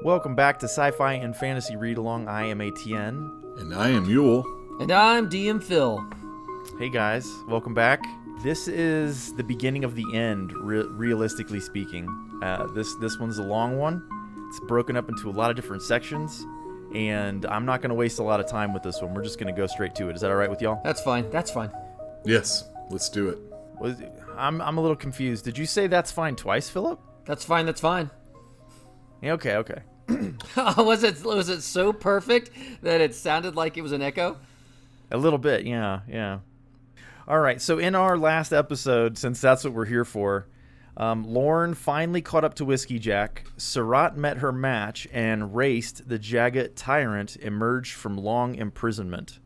Welcome back to Sci-Fi and Fantasy Read Along. I am ATN. And I am Yule. And I'm DM Phil. Hey guys, welcome back. This is the beginning of the end, realistically speaking. This one's a long one. It's broken up into a lot of different sections, and I'm not going to waste a lot of time with this one. We're just going to go straight to it. Is that all right with y'all? That's fine. Yes, let's do it. I'm a little confused. Did you say that's fine twice, Philip? That's fine. Yeah, okay. Was it so perfect that it sounded like it was an echo? A little bit, yeah. All right, so in our last episode, since that's what we're here for, Lorne finally caught up to Whiskey Jack, Surratt met her match, and raced the Jagged Tyrant emerged from long imprisonment.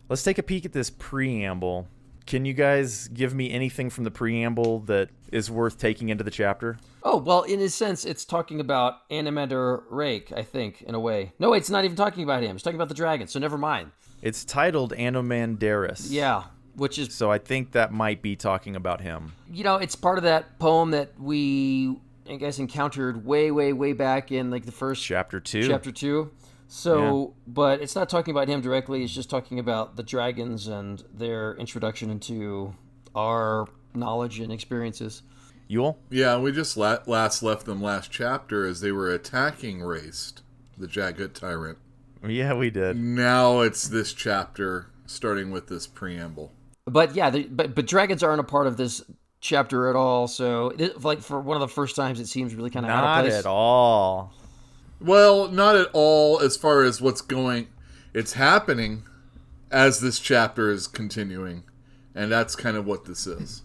Let's take a peek at this preamble. Can you guys give me anything from the preamble that is worth taking into the chapter? Oh, well, in a sense, it's talking about Anomander Rake, I think, in a way. No, it's not even talking about him. It's talking about the dragon, so never mind. It's titled Anomandaris. Yeah, which is... So I think that might be talking about him. You know, it's part of that poem that we, I guess, encountered way back in, like, the first... Chapter 2. Chapter 2. So, yeah. But it's not talking about him directly. It's just talking about the dragons and their introduction into our knowledge and experiences. Yule? Yeah, we just last left them last chapter as they were attacking Raced, the Jagged Tyrant. Yeah, we did. Now it's this chapter, starting with this preamble. But yeah, but dragons aren't a part of this chapter at all. So, like, for one of the first times, it seems really kind of out of place. Not at all. Well, not at all as far as it's happening as this chapter is continuing. And that's kind of what this is.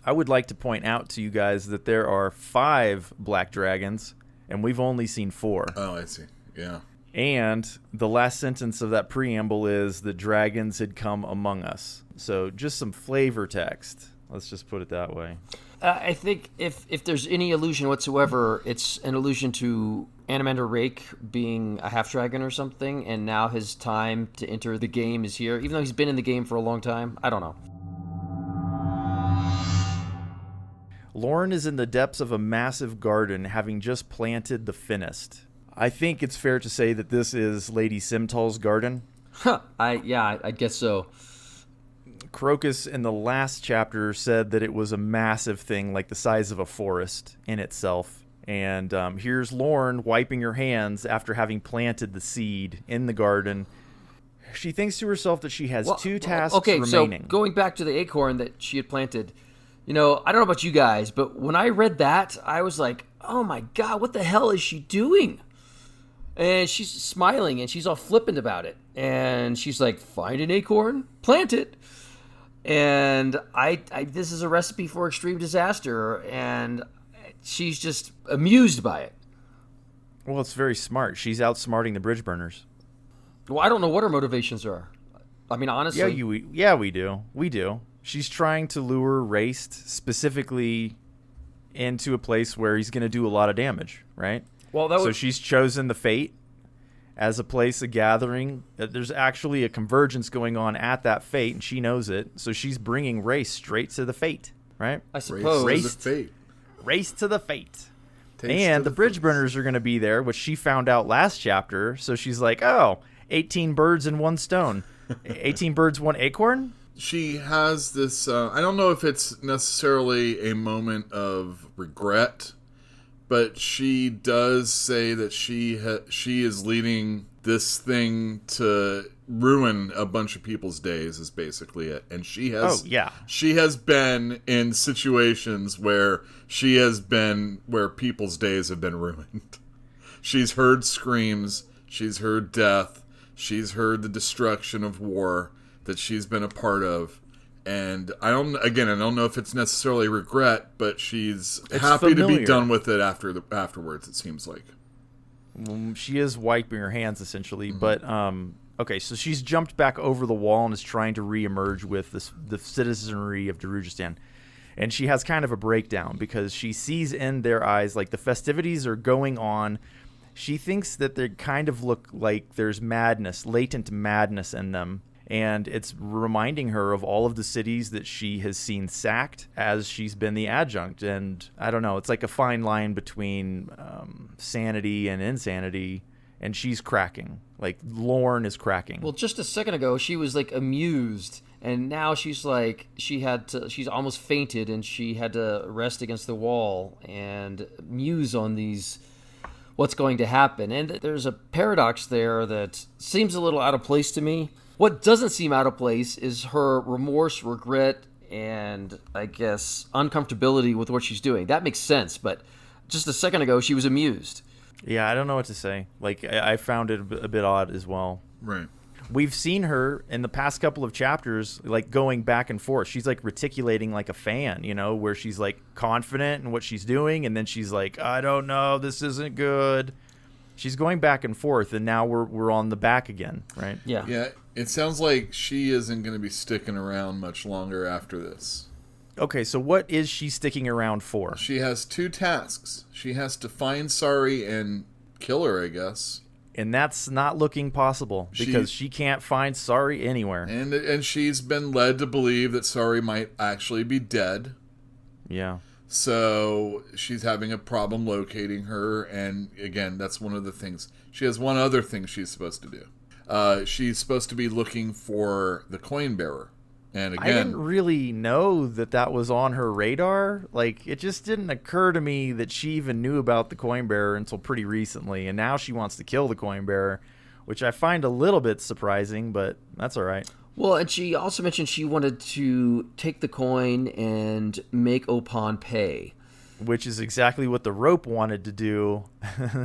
I would like to point out to you guys that there are 5 black dragons, and we've only seen 4. Oh, I see. Yeah. And the last sentence of that preamble is, the dragons had come among us. So just some flavor text. Let's just put it that way. I think if there's any allusion whatsoever, it's an allusion to Anomander Rake being a half-dragon or something, and now his time to enter the game is here, even though he's been in the game for a long time. I don't know. Lorne is in the depths of a massive garden, having just planted the finest. I think it's fair to say that this is Lady Simtal's garden. I guess so. Crocus in the last chapter said that it was a massive thing, like the size of a forest in itself. And here's Lorne wiping her hands after having planted the seed in the garden. She thinks to herself that she has 2 tasks remaining. So going back to the acorn that she had planted, you know, I don't know about you guys, but when I read that, I was like, oh my God, what the hell is she doing? And she's smiling and she's all flippant about it. And she's like, find an acorn, plant it. And this is a recipe for extreme disaster. And she's just amused by it. Well, it's very smart. She's outsmarting the bridge burners. Well, I don't know what her motivations are. I mean, honestly. We do. We do. She's trying to lure Raced specifically into a place where he's going to do a lot of damage, right? Well, so she's chosen the Fete as a place of gathering. There's actually a convergence going on at that Fete, and she knows it. So she's bringing Race straight to the Fate, right? I suppose. Race to the Fate. And the bridge burners are going to be there, which she found out last chapter. So she's like, 18 birds in one stone. 18 birds, one acorn? She has this, I don't know if it's necessarily a moment of regret, but she does say that she is leading this thing to ruin a bunch of people's days is basically it. And she has been in situations where where people's days have been ruined. She's heard screams, she's heard death, she's heard the destruction of war that she's been a part of, and I don't know if it's necessarily regret, but she's happy to be done with it afterwards. It seems like she is wiping her hands essentially, but okay, so she's jumped back over the wall and is trying to reemerge with the citizenry of Darujistan, and she has kind of a breakdown because she sees in their eyes like the festivities are going on. She thinks that they kind of look like there's madness, latent madness in them. And it's reminding her of all of the cities that she has seen sacked as she's been the adjunct. And I don't know, it's like a fine line between sanity and insanity, and she's cracking. Like, Lorne is cracking. Well, just a second ago, she was like amused, and now she's like, she's almost fainted, and she had to rest against the wall and muse on what's going to happen. And there's a paradox there that seems a little out of place to me. What doesn't seem out of place is her remorse, regret, and I guess uncomfortability with what she's doing. That makes sense, but just a second ago, she was amused. Yeah, I don't know what to say. Like, I found it a bit odd as well. Right. We've seen her in the past couple of chapters, like, going back and forth. She's, like, reticulating like a fan, you know, where she's, like, confident in what she's doing, and then she's like, I don't know, this isn't good. She's going back and forth, and now we're on the back again, right? Yeah. Yeah, it sounds like she isn't going to be sticking around much longer after this. Okay, so what is she sticking around for? She has 2 tasks. She has to find Sari and kill her, I guess. And that's not looking possible because she can't find Sari anywhere. And she's been led to believe that Sari might actually be dead. Yeah. So she's having a problem locating her. And again, that's one of the things. She has one other thing she's supposed to do. She's supposed to be looking for the coin bearer. And again, I didn't really know that was on her radar. Like, it just didn't occur to me that she even knew about the coin bearer until pretty recently. And now she wants to kill the coin bearer, which I find a little bit surprising, but that's all right. Well, and she also mentioned she wanted to take the coin and make Opon pay. Which is exactly what the rope wanted to do,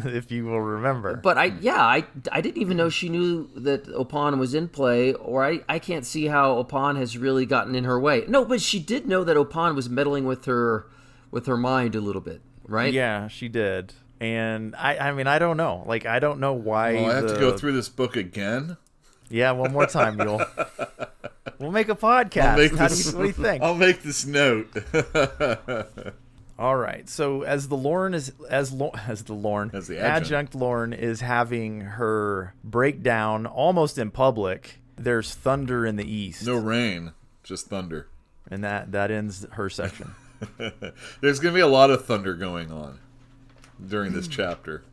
if you will remember. But I didn't even know she knew that Opon was in play, or I can't see how Opon has really gotten in her way. No, but she did know that Opon was meddling with her mind a little bit, right? Yeah, she did. And I mean, I don't know. Like, I don't know why. Well, I have to go through this book again. Yeah, one more time, Mule. We'll make a podcast. What do you think? I'll make this note. All right. So as the adjunct Lorne is having her breakdown almost in public, there's thunder in the east. No rain, just thunder. And that ends her section. There's going to be a lot of thunder going on during this chapter.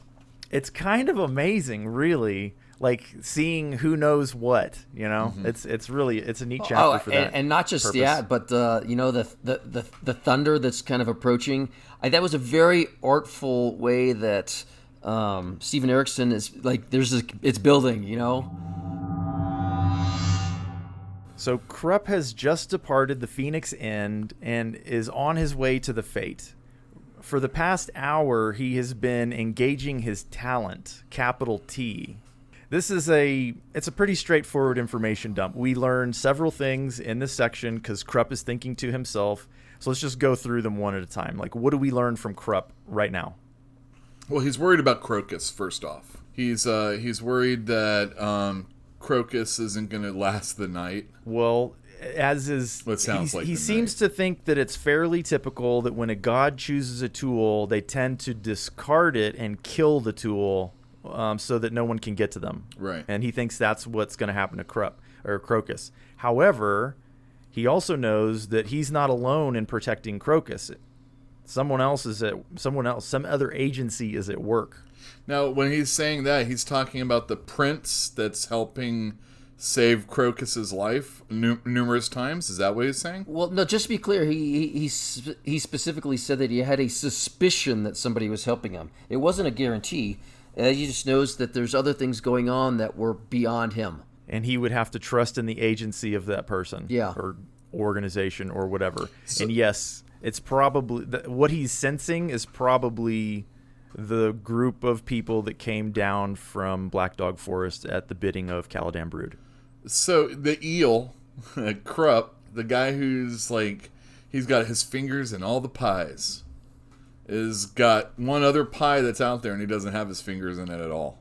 It's kind of amazing, really. Like, seeing who knows what, you know. Mm-hmm. It's a neat chapter for that. And not just purpose. that, but the thunder that's kind of approaching. That was a very artful way that Stephen Erikson is like. It's building, you know. So Krupp has just departed the Phoenix End and is on his way to the Fete. For the past hour, he has been engaging his talent, capital T. This is it's a pretty straightforward information dump. We learn several things in this section because Krupp is thinking to himself. So let's just go through them one at a time. Like, what do we learn from Krupp right now? Well, he's worried about Crocus, first off. He's worried that Crocus isn't going to last the night. Well, he seems to think that it's fairly typical that when a god chooses a tool, they tend to discard it and kill the tool. So that no one can get to them. Right. And he thinks that's what's going to happen to Crocus. However, he also knows that he's not alone in protecting Crocus. Some other agency is at work. Now, when he's saying that, he's talking about the prince that's helping save Crocus's life numerous times. Is that what he's saying? Well, no, just to be clear, he specifically said that he had a suspicion that somebody was helping him. It wasn't a guarantee. He just knows that there's other things going on that were beyond him. And he would have to trust in the agency of that person. Yeah. Or organization or whatever. And yes, it's probably... what he's sensing is probably the group of people that came down from Black Dog Forest at the bidding of Caladan Brood. So the eel, Krupp, the guy who's like... he's got his fingers in all the pies... is got one other pie that's out there and he doesn't have his fingers in it at all.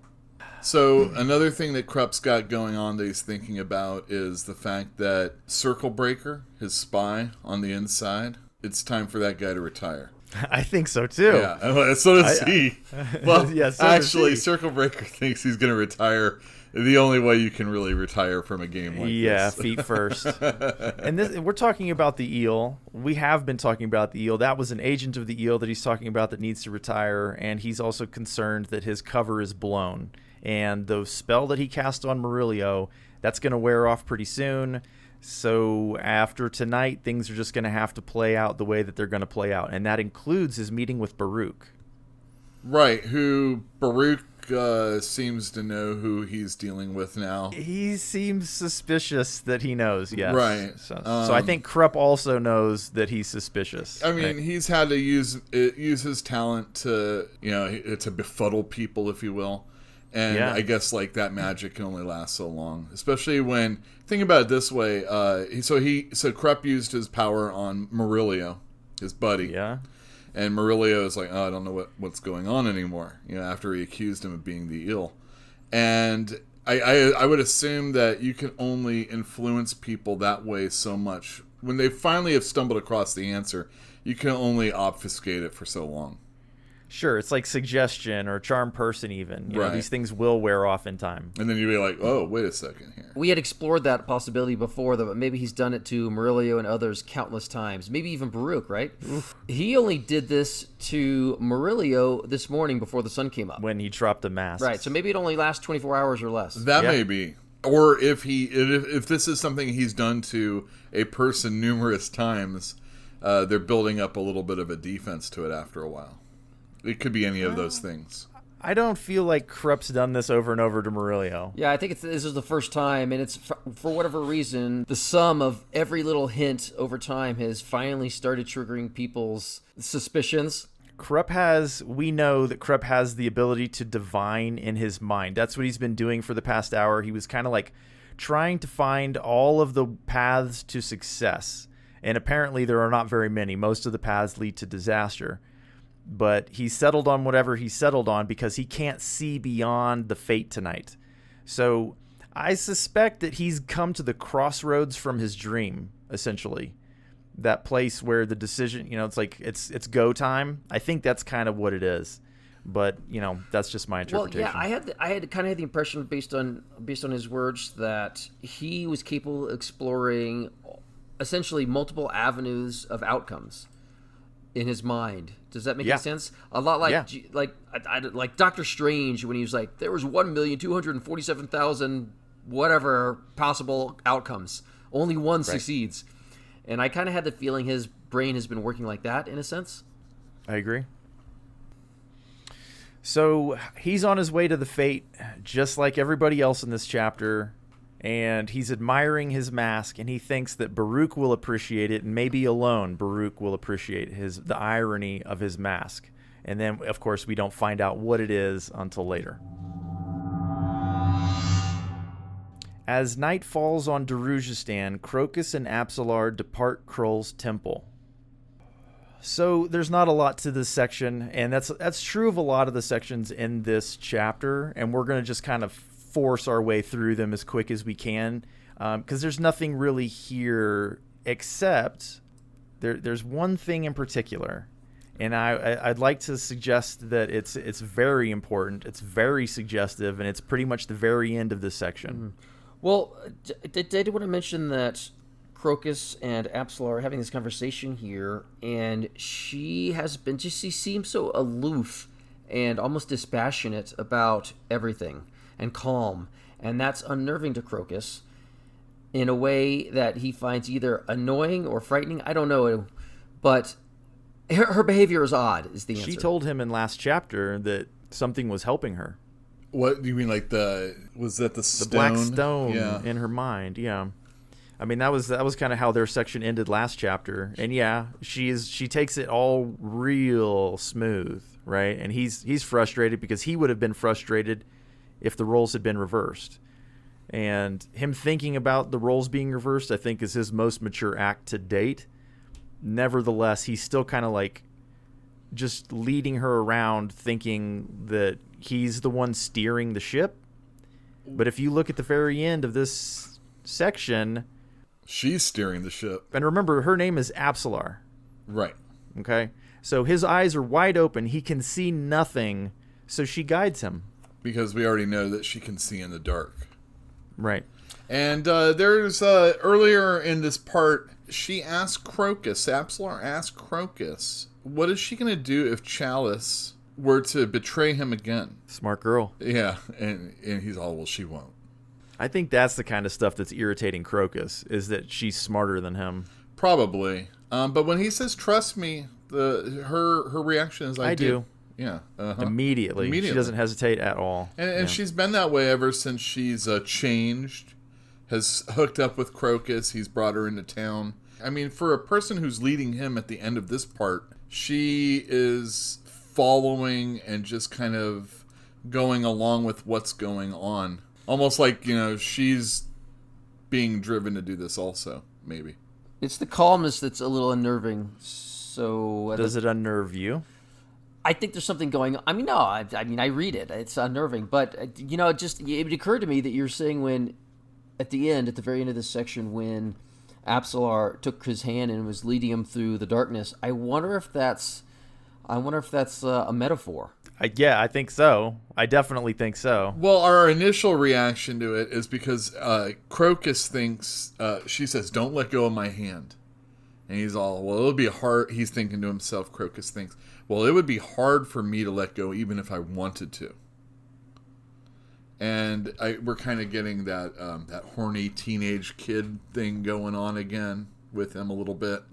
So another thing that Krupp's got going on that he's thinking about is the fact that Circle Breaker, his spy on the inside, it's time for that guy to retire. I think so too. Yeah, so does he. Well, yeah, so actually, does he. Circle Breaker thinks he's going to retire. The only way you can really retire from a game like this. Yeah, feet first. And we're talking about the eel. We have been talking about the eel. That was an agent of the eel that he's talking about that needs to retire, and he's also concerned that his cover is blown. And the spell that he cast on Murillo, that's going to wear off pretty soon. So after tonight, things are just going to have to play out the way that they're going to play out. And that includes his meeting with Baruch. Right, who Baruch seems to know who he's dealing with now. He seems suspicious that he knows, yes. Right. So I think Krupp also knows that he's suspicious. I mean, he's had to use his talent to, to befuddle people, if you will. And I guess like that magic can only last so long, especially when think about it this way. So Krupp used his power on Murillo, his buddy. Yeah. And Murillo is like, I don't know what's going on anymore. After he accused him of being the eel, and I would assume that you can only influence people that way so much. When they finally have stumbled across the answer, you can only obfuscate it for so long. Sure, it's like suggestion or charm person even. You know, Right. these things will wear off in time. And then you'd be like, oh, wait a second here. We had explored that possibility before, though, but maybe he's done it to Murillo and others countless times. Maybe even Baruch, right? Oof. He only did this to Murillo this morning before the sun came up. When he dropped the mask. Right, so maybe it only lasts 24 hours or less. That may be. Or if this is something he's done to a person numerous times, they're building up a little bit of a defense to it after a while. It could be any of those things. I don't feel like Krupp's done this over and over to Murillo. Yeah, I think this is the first time, and it's for whatever reason, the sum of every little hint over time has finally started triggering people's suspicions. We know that Krupp has the ability to divine in his mind. That's what he's been doing for the past hour. He was kind of like trying to find all of the paths to success. And apparently there are not very many. Most of the paths lead to disaster. But he settled on whatever he settled on because he can't see beyond the fate tonight. So I suspect that he's come to the crossroads from his dream, essentially. That place where the decision, it's like it's go time. I think that's kind of what it is. But, that's just my interpretation. Well, yeah, I had kind of the impression based on his words that he was capable of exploring essentially multiple avenues of outcomes in his mind. Does that make any sense? A lot like like Doctor Strange when he was like, there was 1,247,000 whatever possible outcomes. Only one succeeds. And I kind of had the feeling his brain has been working like that in a sense. I agree. So he's on his way to the fate, just like everybody else in this chapter. And he's admiring his mask, and he thinks that Baruch will appreciate it, and maybe alone Baruch will appreciate the irony of his mask. And then, of course, we don't find out what it is until later. As night falls on Darujhistan, Crocus and Apsalar depart Krull's temple. So there's not a lot to this section, and that's true of a lot of the sections in this chapter, and we're going to just kind of force our way through them as quick as we can, because there's nothing really here except there's one thing in particular, and I'd like to suggest that it's very important, it's very suggestive, and it's pretty much the very end of this section. Mm-hmm. Well, I did want to mention that Crocus and Apsalar are having this conversation here, and she seems so aloof and almost dispassionate about everything and calm, and that's unnerving to Crocus in a way that he finds either annoying or frightening. I don't know, but her behavior is odd, is the answer. She told him in last chapter that something was helping her. What do you mean, like was that the stone? The black stone in her mind, yeah. I mean, that was kind of how their section ended last chapter, and she takes it all real smooth, right? And he's frustrated because he would have been frustrated if the roles had been reversed. And him thinking about the roles being reversed, I think, is his most mature act to date. Nevertheless, he's still kind of like just leading her around thinking that he's the one steering the ship. But if you look at the very end of this section, she's steering the ship. And remember, her name is Apsalar. Right. Okay? So his eyes are wide open. He can see nothing, so she guides him. Because we already know that she can see in the dark. Right. And there's, earlier in this part, she asked Crocus, Absalar asked Crocus, what is she going to do if Chalice were to betray him again? Smart girl. Yeah, and he's all, well, she won't. I think that's the kind of stuff that's irritating Crocus, is that she's smarter than him. Probably. But when he says, trust me, her reaction is, I do. Yeah. Uh-huh. Immediately. She doesn't hesitate at all. And she's been that way ever since she's changed, has hooked up with Crocus. He's brought her into town. I mean, for a person who's leading him at the end of this part, she is following and just kind of going along with what's going on. Almost like, she's being driven to do this also, maybe. It's the calmness that's a little unnerving. So does it unnerve you? I think there's something going on. I mean, no, I read it. It's unnerving. But, it occurred to me that you're saying at the very end of this section, when Absalar took his hand and was leading him through the darkness, I wonder if that's a metaphor. Yeah, I think so. I definitely think so. Well, our initial reaction to it is because Crocus thinks, she says, don't let go of my hand. And he's all, well, it'll be hard. He's thinking to himself, Crocus thinks, well, it would be hard for me to let go even if I wanted to. And we're kind of getting that horny teenage kid thing going on again with him a little bit.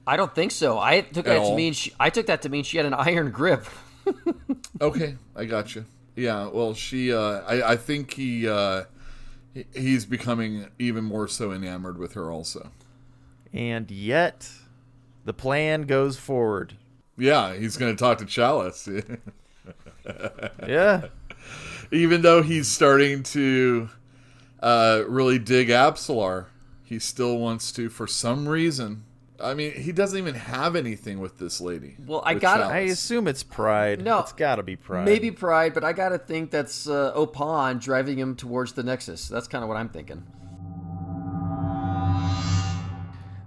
I don't think so. I took that to mean she had an iron grip. Okay, I got you. Yeah, well, she. I think he's becoming even more so enamored with her also. And yet, the plan goes forward. Yeah, he's going to talk to Chalice. Yeah. Even though he's starting to really dig Absalar, he still wants to, for some reason. I mean, he doesn't even have anything with this lady. Well, I assume it's pride. No, it's got to be pride. Maybe pride, but I got to think that's Opan driving him towards the Nexus. That's kind of what I'm thinking.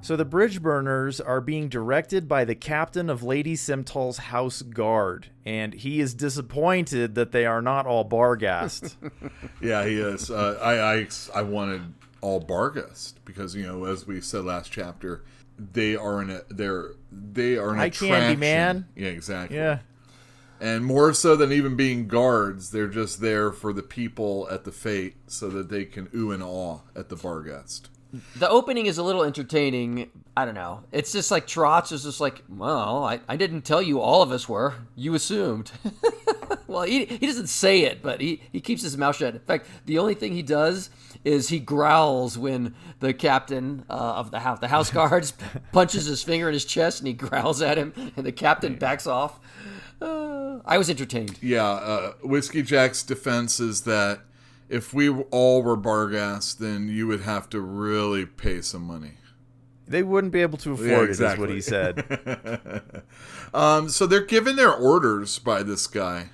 So the bridge burners are being directed by the captain of Lady Simtal's house guard, and he is disappointed that they are not all Barghast. Yeah, he is. I wanted all Barghast because, as we said last chapter, they are an attraction. Candy, man. Yeah, exactly. Yeah. And more so than even being guards, they're just there for the people at the fete so that they can ooh and awe at the Barghast. The opening is a little entertaining. I don't know. It's just like Trotz is just like, well, I didn't tell you all of us were. You assumed. Well, he doesn't say it, but he keeps his mouth shut. In fact, the only thing he does is he growls when the captain of the house guards punches his finger in his chest, and he growls at him, and the captain backs off. I was entertained. Yeah, Whiskey Jack's defense is that if we all were Barghast, then you would have to really pay some money. They wouldn't be able to afford it, is what he said. So they're given their orders by this guy.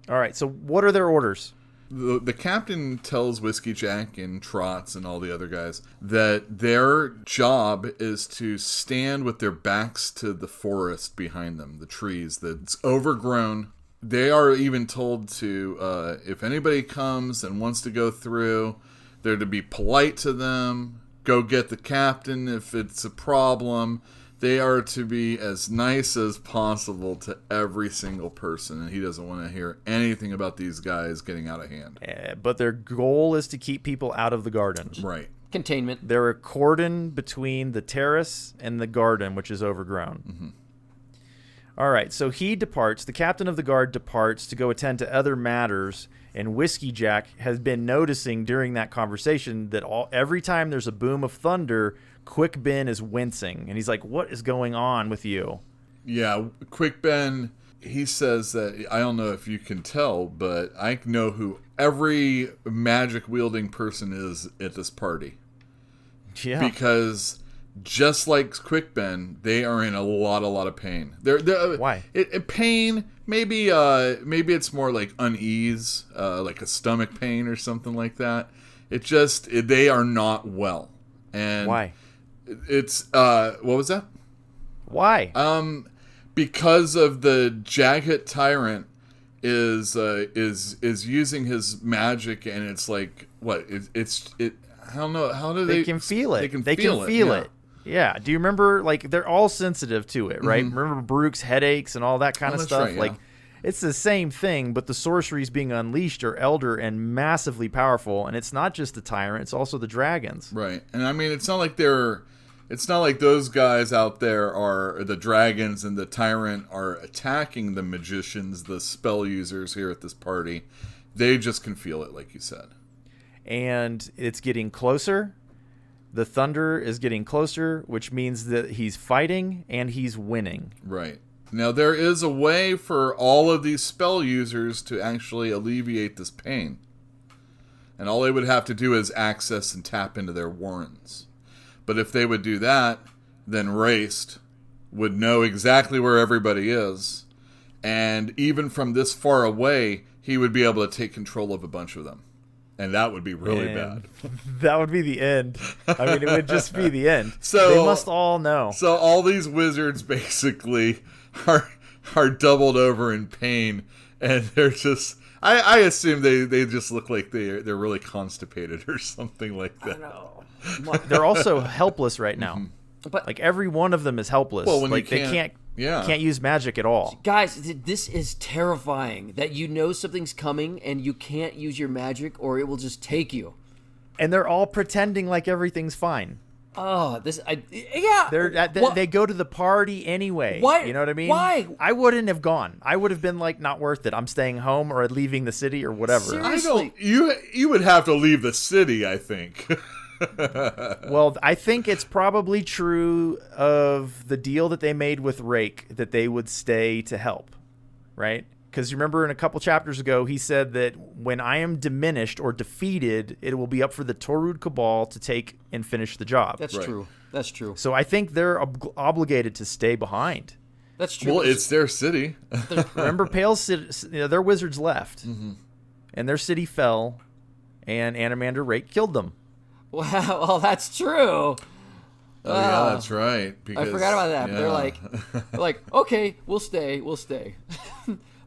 All right, so what are their orders? The captain tells Whiskey Jack and Trotz and all the other guys that their job is to stand with their backs to the forest behind them, the trees that's overgrown. They are even told to, if anybody comes and wants to go through, they're to be polite to them, go get the captain if it's a problem. They are to be as nice as possible to every single person, and he doesn't want to hear anything about these guys getting out of hand. But their goal is to keep people out of the garden. Right. Containment. They're a cordon between the terrace and the garden, which is overgrown. Mm-hmm. All right, so he departs. The captain of the guard departs to go attend to other matters, and Whiskey Jack has been noticing during that conversation that every time there's a boom of thunder, Quick Ben is wincing, and he's like, what is going on with you? Yeah, Quick Ben, he says that, I don't know if you can tell, but I know who every magic-wielding person is at this party. Yeah. Because just like Quick Ben, they are in a lot of pain. They're Why? Pain, maybe it's more like unease, like a stomach pain or something like that. They are not well. And why? It's what was that? Why? because of the Jagged Tyrant is using his magic, and it's like what it. I don't know, how do they can feel it. They can feel it. Yeah. Do you remember, like, they're all sensitive to it, right? Remember Baruch's headaches and all that kind of stuff? Right, like, it's the same thing, but the sorceries being unleashed are elder and massively powerful, and it's not just the tyrant, it's also the dragons. Right. And I mean, it's not like those guys out there are the dragons and the tyrant are attacking the magicians, the spell users here at this party. They just can feel it, like you said. And it's getting closer. The thunder is getting closer, which means that he's fighting and he's winning. Right. Now, there is a way for all of these spell users to actually alleviate this pain. And all they would have to do is access and tap into their warrens. But if they would do that, then Raced would know exactly where everybody is. And even from this far away, he would be able to take control of a bunch of them. And that would be really bad. That would be the end. I mean, it would just be the end. So they must all know. So all these wizards basically are doubled over in pain, and they're just. I assume they just look like they're really constipated or something like that. I know. They're also helpless right now. But like every one of them is helpless. Well, when like you they can't use magic at all. guys, this is terrifying. That you know something's coming and you can't use your magic, or it will just take you. And they're all pretending like everything's fine. Oh, They go to the party anyway. Why? You know what I mean? Why? I wouldn't have gone. I would have been like, not worth it. I'm staying home or leaving the city or whatever. Seriously? You would have to leave the city, I think. Well, I think it's probably true of the deal that they made with Rake that they would stay to help, right? Because you remember in a couple chapters ago, he said that when I am diminished or defeated, it will be up for the Torud Cabal to take and finish the job. That's true. That's true. So I think they're obligated to stay behind. That's true. Well, it's their city. Remember, Pale's city, their wizards left, and their city fell, and Animander Rake killed them. Wow, well, that's true. Oh, yeah, that's right. I forgot about that. Yeah. They're like, okay, we'll stay.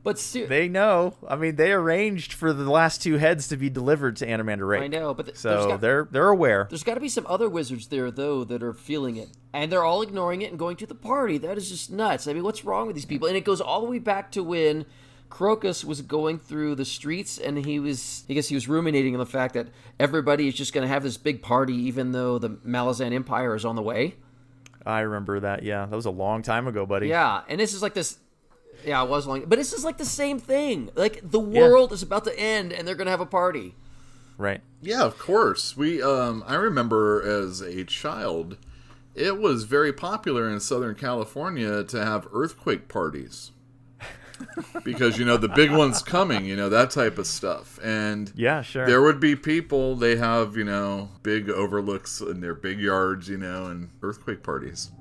But they know. I mean, they arranged for the last two heads to be delivered to Animander Rake. I know, but they're aware. There's got to be some other wizards there, though, that are feeling it, and they're all ignoring it and going to the party. That is just nuts. I mean, what's wrong with these people? And it goes all the way back to when Crocus was going through the streets, and he was ruminating on the fact that everybody is just going to have this big party, even though the Malazan Empire is on the way. I remember that. Yeah, that was a long time ago, buddy. Yeah, and this is like this. Yeah, it was long, but this is like the same thing. Like the world is about to end, and they're going to have a party. Right. Yeah, of course. I remember as a child, it was very popular in Southern California to have earthquake parties. Because, the big one's coming, that type of stuff. And yeah, sure. There would be people, they have, big overlooks in their big yards, and earthquake parties.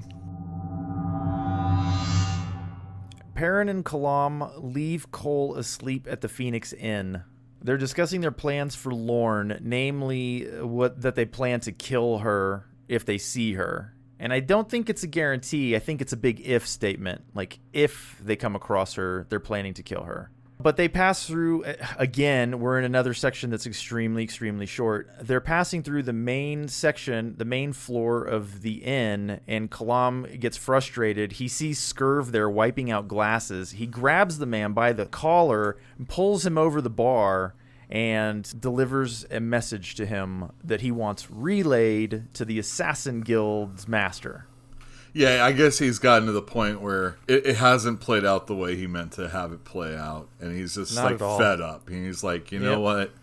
Perrin and Kalam leave Cole asleep at the Phoenix Inn. They're discussing their plans for Lorne, namely that they plan to kill her if they see her. And I don't think it's a guarantee. I think it's a big if statement. Like, if they come across her, they're planning to kill her. But they pass through, again, we're in another section that's extremely, extremely short. They're passing through the main section, the main floor of the inn, and Kalam gets frustrated. He sees Scurv there wiping out glasses. He grabs the man by the collar and pulls him over the bar and delivers a message to him that he wants relayed to the Assassin Guild's master. Yeah, I guess he's gotten to the point where it hasn't played out the way he meant to have it play out. And he's just fed up. And he's like, you know what?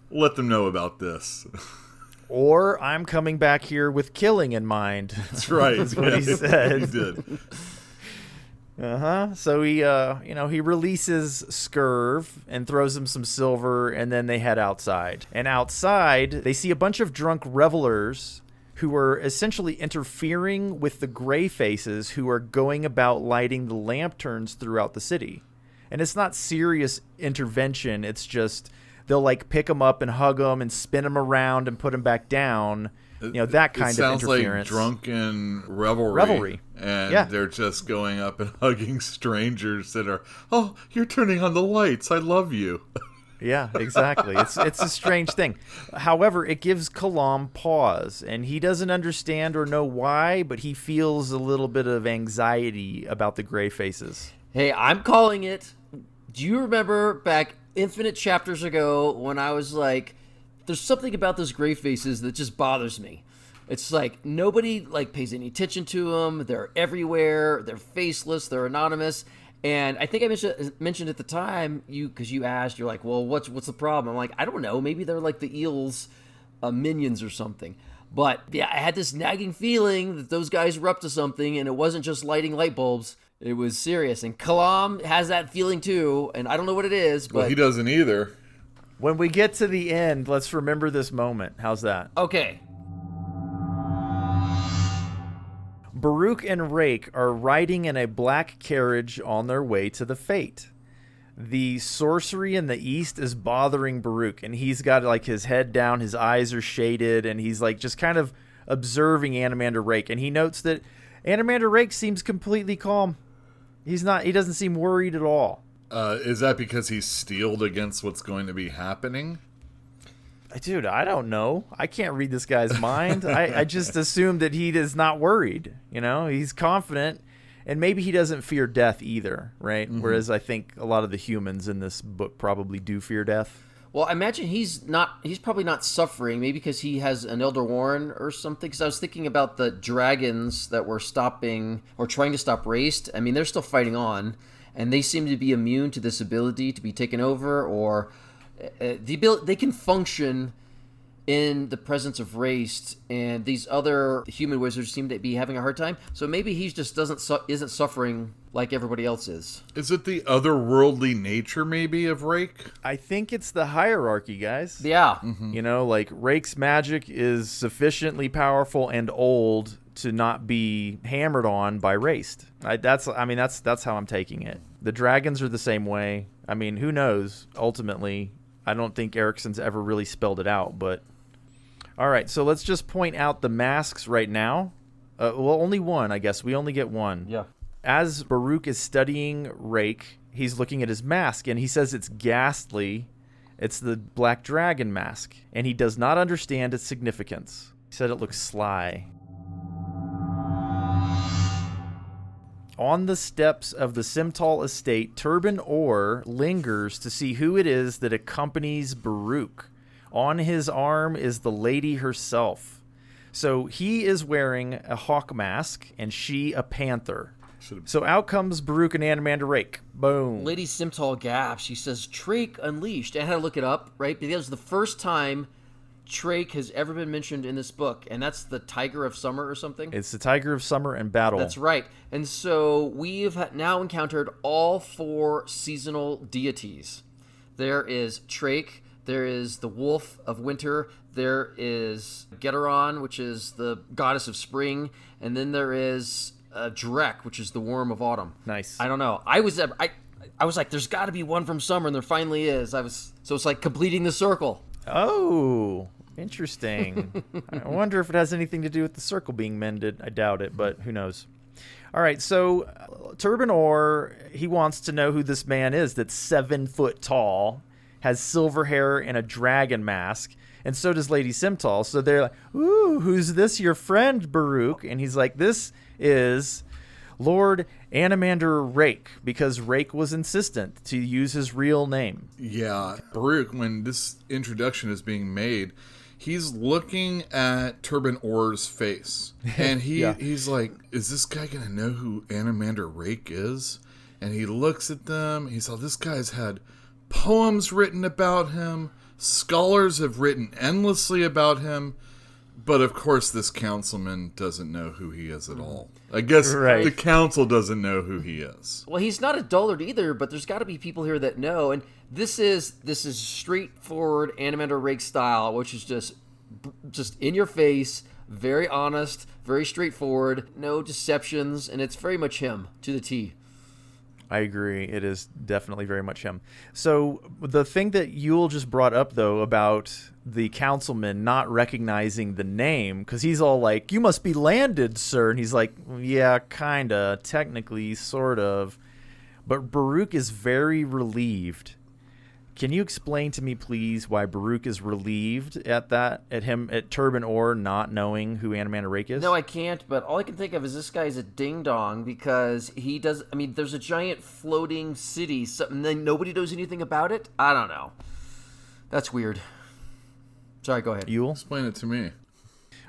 Let them know about this. Or I'm coming back here with killing in mind. That's right. That's what he said. He did. So he releases Scurv and throws him some silver, and then they head outside. And outside, they see a bunch of drunk revelers who are essentially interfering with the Gray Faces who are going about lighting the lanterns throughout the city. And it's not serious intervention. It's just they'll pick them up and hug them and spin them around and put them back down that kind of sounds interference. like drunken revelry. Revelry. And they're just going up and hugging strangers that are, oh, you're turning on the lights. I love you. Yeah, exactly. It's a strange thing. However, it gives Kalam pause, and he doesn't understand or know why, but he feels a little bit of anxiety about the gray faces. Hey, I'm calling it. Do you remember back infinite chapters ago when I was like, there's something about those gray faces that just bothers me. It's like nobody pays any attention to them. They're everywhere. They're faceless. They're anonymous. And I think I mentioned at the time, because you asked, you're like, well, what's the problem? I'm like, I don't know. Maybe they're like the eels minions or something. But yeah, I had this nagging feeling that those guys were up to something, and it wasn't just lighting light bulbs. It was serious. And Kalam has that feeling too, and I don't know what it is. But Well, he doesn't either. When we get to the end, let's remember this moment. How's that? Okay. Baruch and Rake are riding in a black carriage on their way to the Fete. The sorcery in the east is bothering Baruch, and he's got like his head down, his eyes are shaded, and he's like just kind of observing Animander Rake. And he notes that Animander Rake seems completely calm. He doesn't seem worried at all. Is that because he's steeled against what's going to be happening? Dude, I don't know. I can't read this guy's mind. I just assume that he is not worried. He's confident, and maybe he doesn't fear death either, right? Mm-hmm. Whereas I think a lot of the humans in this book probably do fear death. Well, I imagine he's probably not suffering, maybe because he has an Elder Warren or something. Because I was thinking about the dragons that were stopping or trying to stop Raced. I mean, they're still fighting on, and they seem to be immune to this ability to be taken over, or the ability they can function in the presence of Raced, and these other human wizards seem to be having a hard time. So maybe he just isn't suffering like everybody else is. Is it the otherworldly nature, maybe, of Rake? I think it's the hierarchy, guys. Yeah. Mm-hmm. Rake's magic is sufficiently powerful and old to not be hammered on by Raced. That's how I'm taking it. The dragons are the same way. I mean, who knows? Ultimately, I don't think Erikson's ever really spelled it out, but... All right, so let's just point out the masks right now. Only one, I guess. We only get one. Yeah. As Baruch is studying Rake, he's looking at his mask, and he says it's ghastly. It's the Black Dragon mask, and he does not understand its significance. He said it looks sly. On the steps of the Simtal estate, Turban Orr lingers to see who it is that accompanies Baruch. On his arm is the lady herself. So he is wearing a hawk mask, and she a panther. So out comes Baruch and Animander Rake. Boom. Lady Simtal gaps. She says, Trake Unleashed. I had to look it up, right? Because it was the first time Trake has ever been mentioned in this book, and that's the Tiger of Summer or something? It's the Tiger of Summer and Battle. That's right. And so we've now encountered all 4 seasonal deities. There is Trake, there is the Wolf of Winter, there is Gedderone, which is the goddess of spring, and then there is Drek, which is the worm of autumn. Nice. I don't know. I was like, there's got to be one from summer, and there finally is. So it's like completing the circle. Oh, interesting. I wonder if it has anything to do with the circle being mended. I doubt it, but who knows. All right, so Turban Orr, he wants to know who this man is that's 7 foot tall, has silver hair and a dragon mask, and so does Lady Simtal. So they're like, ooh, who's this, your friend, Baruch? And he's like, this is Lord Animander Rake, because Rake was insistent to use his real name. Yeah, Baruch, when this introduction is being made, he's looking at Turban Orr's face, and he's like, is this guy going to know who Animander Rake is? And he looks at them, he's like, this guy's had poems written about him, scholars have written endlessly about him, but of course this councilman doesn't know who he is at all. I guess the council doesn't know who he is. Well, he's not a dullard either, but there's got to be people here that know, and this is straightforward Animander Rake style, which is just in your face, very honest, very straightforward, no deceptions, and it's very much him to the T. I agree. It is definitely very much him. So the thing that Yule just brought up, though, about the councilman not recognizing the name, because he's all like, "You must be landed, sir." And he's like, "Yeah, kinda, technically, sort of." But Baruch is very relieved. Can you explain to me, please, why Baruch is relieved at Turban Orr not knowing who Animander Rake is? No, I can't, but all I can think of is this guy's a ding-dong because he does... I mean, there's a giant floating city, and then nobody knows anything about it? I don't know. That's weird. Sorry, go ahead. Yule? Explain it to me.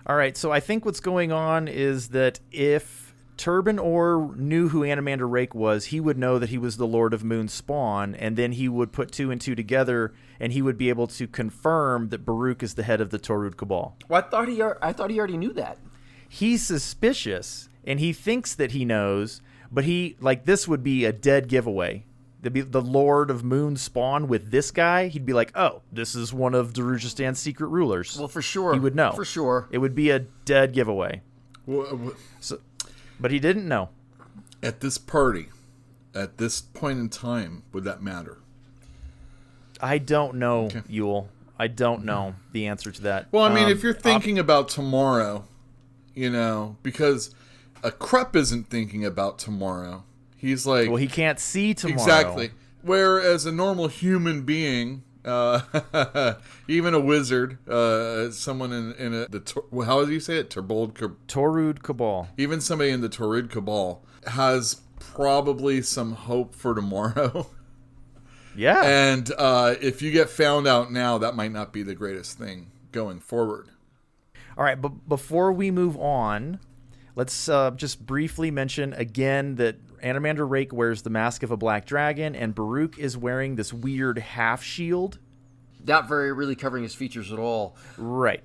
All right, so I think what's going on is that if Turban Orr knew who Animander Rake was, he would know that he was the Lord of Moon's spawn, and then he would put 2 and 2 together, and he would be able to confirm that Baruch is the head of the Torud Cabal. Well, I thought he already knew that. He's suspicious, and he thinks that he knows, but this would be a dead giveaway. The Lord of Moon's spawn with this guy, he'd be like, "Oh, this is one of Darujistan's secret rulers." Well, for sure. He would know. For sure. It would be a dead giveaway. But he didn't know. At this party, at this point in time, would that matter? I don't know, Yule. I don't know the answer to that. Well, I mean, if you're thinking about tomorrow, because a Krupp isn't thinking about tomorrow. He's like... Well, he can't see tomorrow. Exactly. Whereas a normal human being, even a wizard, someone in how do you say it? Torud Cabal. Even somebody in the Torud Cabal has probably some hope for tomorrow. Yeah. And if you get found out now, that might not be the greatest thing going forward. All right, but before we move on, let's just briefly mention again that Animander Rake wears the mask of a black dragon, and Baruch is wearing this weird half shield. Not very really covering his features at all. Right.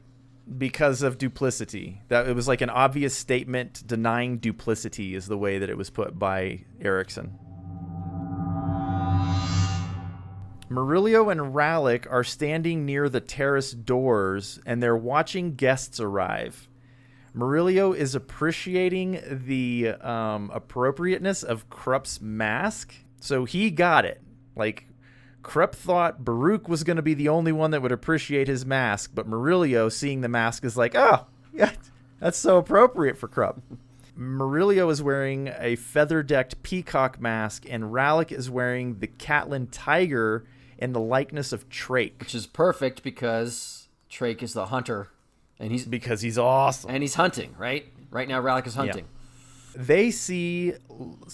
Because of duplicity. It was like an obvious statement denying duplicity is the way that it was put by Erikson. Murillo and Rallick are standing near the terrace doors, and they're watching guests arrive. Murillo is appreciating the appropriateness of Krupp's mask, so he got it. Like, Krupp thought Baruch was going to be the only one that would appreciate his mask, but Murillo, seeing the mask, is like, "Oh, yeah, that's so appropriate for Krupp." Murillo is wearing a feather-decked peacock mask, and Rallick is wearing the Catlin tiger in the likeness of Trake. Which is perfect because Trake is the hunter. Because he's awesome. And he's hunting, right? Right now, Rallick is hunting. Yeah. They see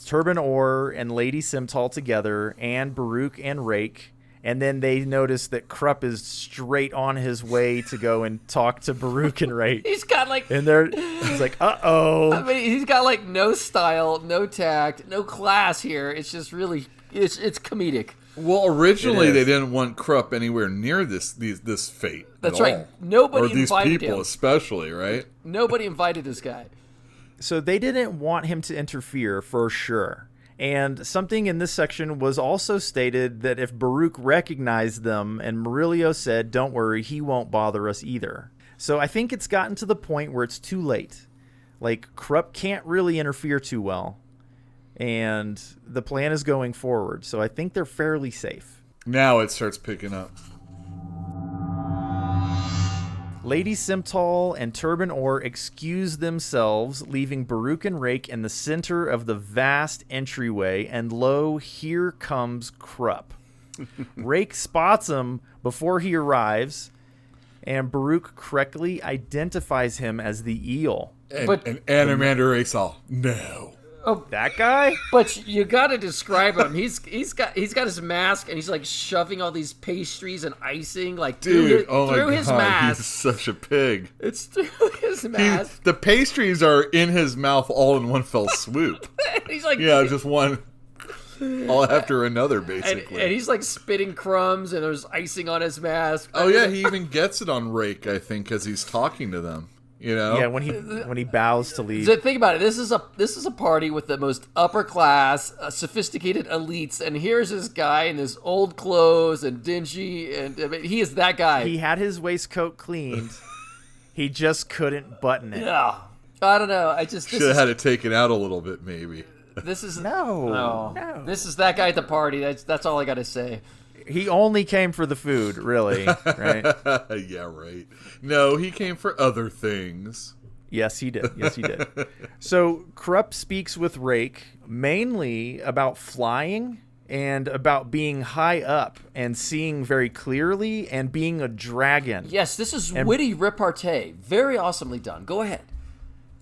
Turban Orr and Lady Simtal together, and Baruch and Rake, and then they notice that Krupp is straight on his way to go and talk to Baruch and Rake. He's got like... And he's like, uh-oh. I mean, he's got like no style, no tact, no class here. It's just really... It's comedic. Well, originally they didn't want Krupp anywhere near this fate. That's at right. all. Nobody or these invited people, him. especially, right? Nobody invited this guy. So they didn't want him to interfere for sure. And something in this section was also stated that if Baruch recognized them, and Murillo said, "Don't worry, he won't bother us either." So I think it's gotten to the point where it's too late. Like, Krupp can't really interfere too well. And the plan is going forward, so I think they're fairly safe. Now it starts picking up. Lady Simtal and Turban Orr excuse themselves, leaving Baruch and Rake in the center of the vast entryway, and lo, here comes Krupp. Rake spots him before he arrives, and Baruch correctly identifies him as the eel. And Animander Rake's all, "No." Oh, that guy? But you got to describe him. He's got his mask, and he's like shoving all these pastries and icing like through his mask. He's such a pig. It's through his mask. The pastries are in his mouth all in one fell swoop. He's like, just one all after another, basically. And he's like spitting crumbs, and there's icing on his mask. Oh yeah, he even gets it on Rake, I think, as he's talking to them. Yeah, when he bows to leave. So think about it. This is a party with the most upper class, sophisticated elites, and here's this guy in his old clothes and dingy, and I mean, he is that guy. He had his waistcoat cleaned. He just couldn't button it. Yeah, I don't know. I just should have had it taken out a little bit, maybe. This is No. This is that guy at the party. That's all I got to say. He only came for the food, really, right? Yeah, right. No, he came for other things. Yes, he did. So Krupp speaks with Rake mainly about flying and about being high up and seeing very clearly and being a dragon. Yes, this is witty repartee. Very awesomely done. Go ahead.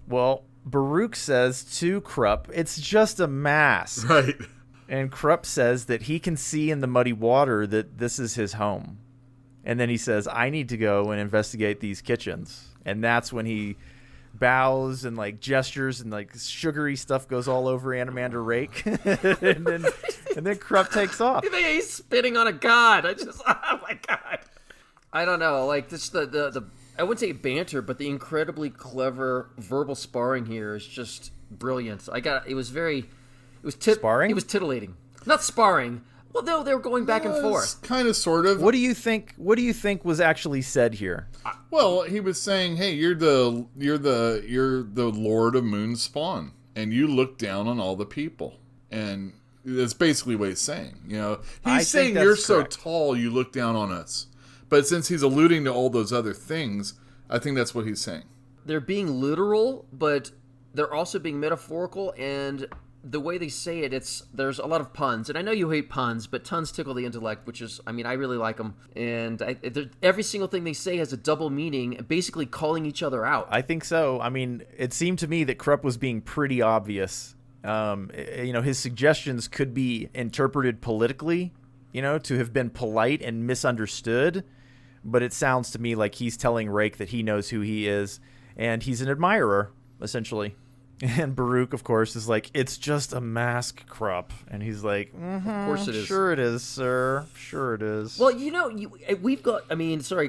Well, Baruch says to Krupp, it's just a mask. Right. And Krupp says that he can see in the muddy water that this is his home. And then he says, I need to go and investigate these kitchens. And that's when he bows and like gestures and like sugary stuff goes all over Animander Rake. and then Krupp takes off. He's spitting on a god. Oh my god. I don't know. Like this, the I wouldn't say banter, but the incredibly clever verbal sparring here is just brilliant. Sparring? It was titillating. Not sparring. Well, no, they were going back and forth. Kind of, sort of. What do you think was actually said here? Well, he was saying, "Hey, you're the Lord of Moon Spawn, and you look down on all the people." And that's basically what he's saying. You know, he's saying you're so tall, you look down on us. But since he's alluding to all those other things, I think that's what he's saying. They're being literal, but they're also being metaphorical, and the way they say it, there's a lot of puns. And I know you hate puns, but puns tickle the intellect, which is, I mean, I really like them. And every single thing they say has a double meaning, basically calling each other out. I think so. I mean, it seemed to me that Krupp was being pretty obvious. His suggestions could be interpreted politically, to have been polite and misunderstood. But it sounds to me like he's telling Rake that he knows who he is, and he's an admirer, essentially. And Baruch, of course, is like, it's just a mask, Krupp. And he's like, of course it is. Sure it is, sir. Sure it is. Well,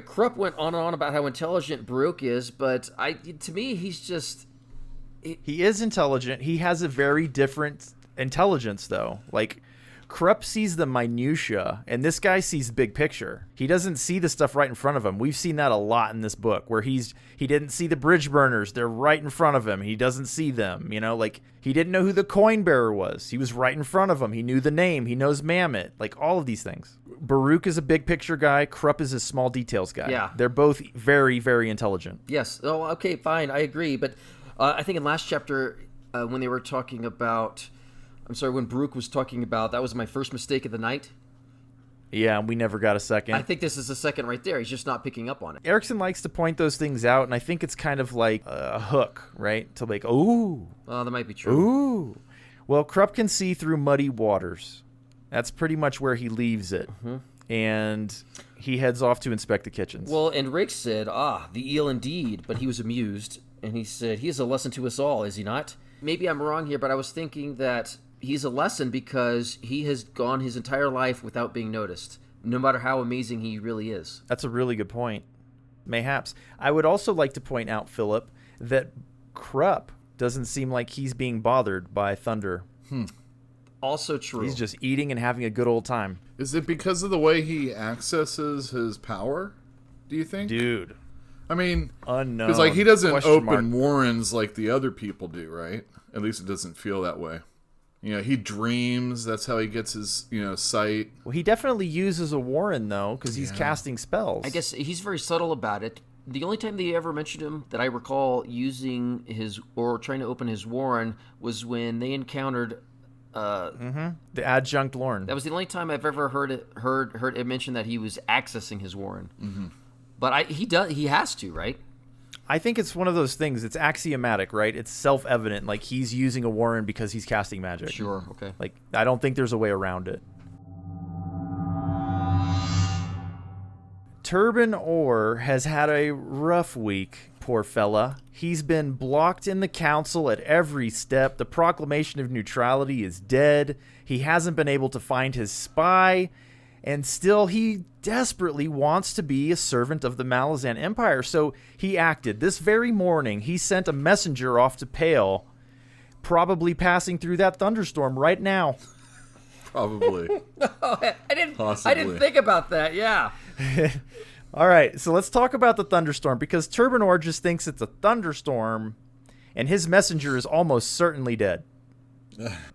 Krupp went on and on about how intelligent Baruch is, but to me, he's just... He is intelligent. He has a very different intelligence, though. Like, Krupp sees the minutia, and this guy sees the big picture. He doesn't see the stuff right in front of him. We've seen that a lot in this book, where he didn't see the bridge burners. They're right in front of him. He doesn't see them. Like he didn't know who the coin bearer was. He was right in front of him. He knew the name. He knows Mammoth. Like all of these things. Baruch is a big picture guy. Krupp is a small details guy. Yeah. They're both very, very intelligent. Yes. Oh, okay, fine. I agree. But I think in last chapter, when they were talking about... when Baruch was talking about, that was my first mistake of the night. Yeah, we never got a second. I think this is the second right there. He's just not picking up on it. Erikson likes to point those things out, and I think it's kind of like a hook, right? To like, ooh. Oh, that might be true. Ooh. Well, Krupp can see through muddy waters. That's pretty much where he leaves it. Mm-hmm. And he heads off to inspect the kitchens. Well, and Rick said, the eel indeed, but he was amused. And he said, he is a lesson to us all, is he not? Maybe I'm wrong here, but I was thinking that he's a lesson because he has gone his entire life without being noticed, no matter how amazing he really is. That's a really good point. Mayhaps. I would also like to point out, Philip, that Krupp doesn't seem like he's being bothered by thunder. Also true. He's just eating and having a good old time. Is it because of the way he accesses his power, do you think? Dude. I mean, unknown. because he doesn't open mark. warrens like the other people do, right? At least it doesn't feel that way. He dreams. That's how he gets his, sight. Well, he definitely uses a warren, though, because he's casting spells. I guess he's very subtle about it. The only time they ever mentioned him that I recall using or trying to open his warren was when they encountered... the adjunct Lorne. That was the only time I've ever heard it mentioned that he was accessing his warren. Mm-hmm. But he has to, right? I think it's one of those things. It's axiomatic, right? It's self-evident. Like, he's using a warren because he's casting magic. Sure, okay. Like, I don't think there's a way around it. Turban Orr has had a rough week, poor fella. He's been blocked in the council at every step. The proclamation of neutrality is dead. He hasn't been able to find his spy. And still, he desperately wants to be a servant of the Malazan Empire. So he acted. This very morning, he sent a messenger off to Pale, probably passing through that thunderstorm right now. Probably. I didn't think about that, yeah. All right, so let's talk about the thunderstorm, because Turban Orr just thinks it's a thunderstorm, and his messenger is almost certainly dead.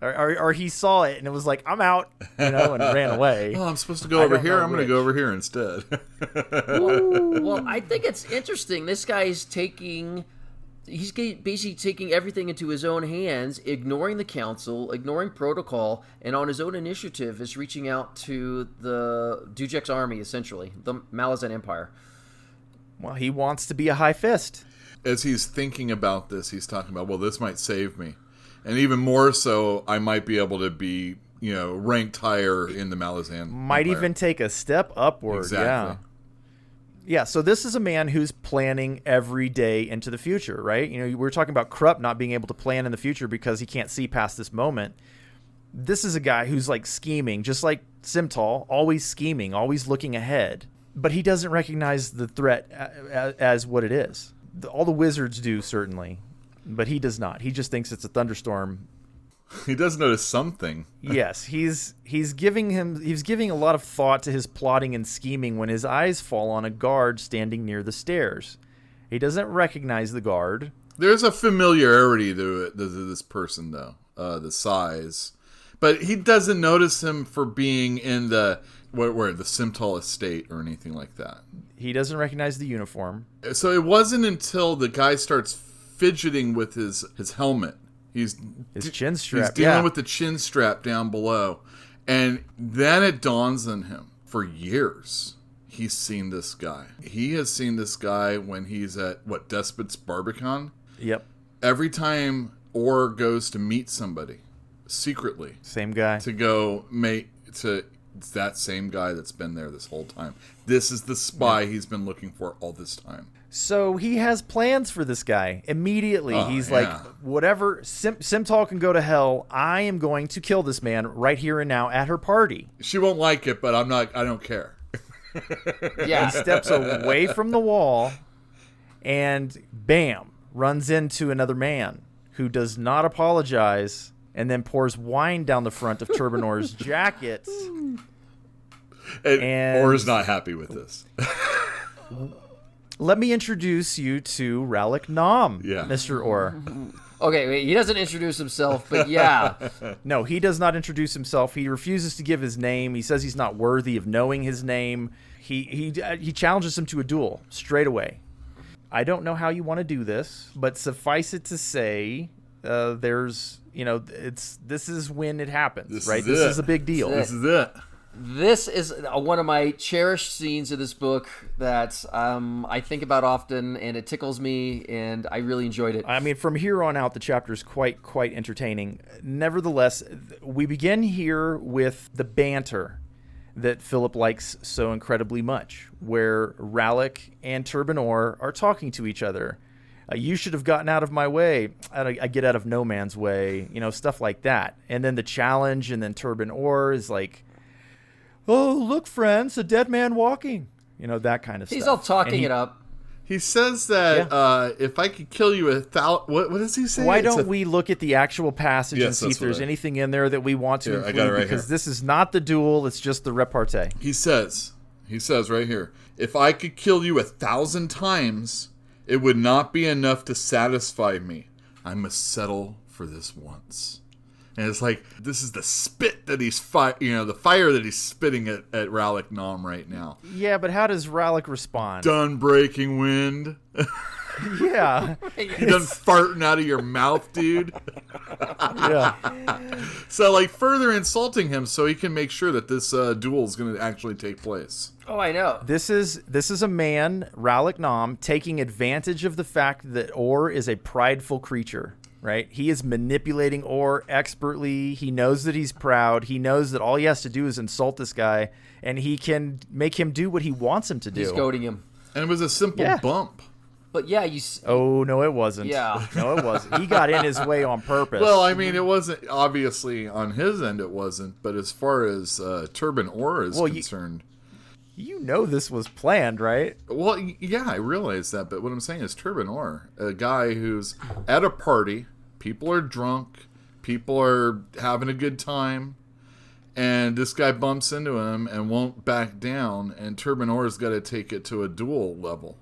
or he saw it and it was like, I'm out, and ran away. Oh, I'm supposed to go over here. I'm going to go over here instead. Well, I think it's interesting. This guy's he's basically taking everything into his own hands, ignoring the council, ignoring protocol, and on his own initiative is reaching out to the Dujek's army, essentially, the Malazan Empire. Well, he wants to be a high fist. As he's thinking about this, he's talking about, well, this might save me. And even more so, I might be able to be, ranked higher in the Malazan Might Empire. even take a step upward. Exactly. Yeah, so this is a man who's planning every day into the future, right? We're talking about Krupp not being able to plan in the future because he can't see past this moment. This is a guy who's like scheming, just like Simtal, always scheming, always looking ahead. But he doesn't recognize the threat as what it is. All the wizards do, certainly, but he does not. He just thinks it's a thunderstorm. He does notice something. Yes, he's giving a lot of thought to his plotting and scheming when his eyes fall on a guard standing near the stairs. He doesn't recognize the guard. There's a familiarity to this person, though, the size. But he doesn't notice him for being in the Simtal estate or anything like that. He doesn't recognize the uniform. So it wasn't until the guy starts fidgeting with his helmet. His chin strap. He's dealing with the chin strap down below. And then it dawns on him. For years, he's seen this guy. He has seen this guy when he's at, Despot's Barbican? Yep. Every time Orr goes to meet somebody, secretly. Same guy. It's that same guy that's been there this whole time. This is the spy he's been looking for all this time. So he has plans for this guy. Immediately, he's like, whatever, Simtal can go to hell. I am going to kill this man right here and now at her party. She won't like it, but I don't care. Yeah. He steps away from the wall and bam, runs into another man who does not apologize and then pours wine down the front of Turbinor's jacket. And Orr's not happy with this. Let me introduce you to Rallick Nom, Mr. Orr. Okay, wait, he doesn't introduce himself, but yeah. No, he does not introduce himself. He refuses to give his name. He says he's not worthy of knowing his name. He challenges him to a duel straight away. I don't know how you want to do this, but suffice it to say, this is when it happens, right? This is a big deal. This is it. This is one of my cherished scenes of this book that I think about often, and it tickles me, and I really enjoyed it. I mean, from here on out, the chapter is quite entertaining. Nevertheless, we begin here with the banter that Philip likes so incredibly much, where Rallick and Turbinor are talking to each other. You should have gotten out of my way. I get out of no man's way, stuff like that. And then the challenge, and then Turbinor is like, oh, look, friends, a dead man walking. That kind of stuff. He's all talking it up. He says that if I could kill you 1,000... What does he say? Why don't we look at the actual passage and see if there's anything in there that we want to include? I got it right because here. This is not the duel, it's just the repartee. He says right here, if I could kill you 1,000 times, it would not be enough to satisfy me. I must settle for this once. And it's like, this is the spit that he's the fire that he's spitting at Rallick Nom right now. Yeah, but how does Rallick respond? Done breaking wind. Yeah. You done farting out of your mouth, dude. Yeah. So, further insulting him so he can make sure that this duel is going to actually take place. Oh, I know. This is a man, Rallick Nom, taking advantage of the fact that Orr is a prideful creature. Right? He is manipulating Orr expertly. He knows that he's proud. He knows that all he has to do is insult this guy, and he can make him do what he wants him to do. He's goading him. And it was a simple bump. But yeah, Oh, no, it wasn't. Yeah. No, it wasn't. He got in his way on purpose. Well, I mean, it wasn't, obviously, on his end it wasn't, but as far as Turbin Orr is concerned... You know this was planned, right? Well, yeah, I realize that, but what I'm saying is Turbin Orr, a guy who's at a party, people are drunk, people are having a good time, and this guy bumps into him and won't back down, and Turbin Orr's got to take it to a duel level,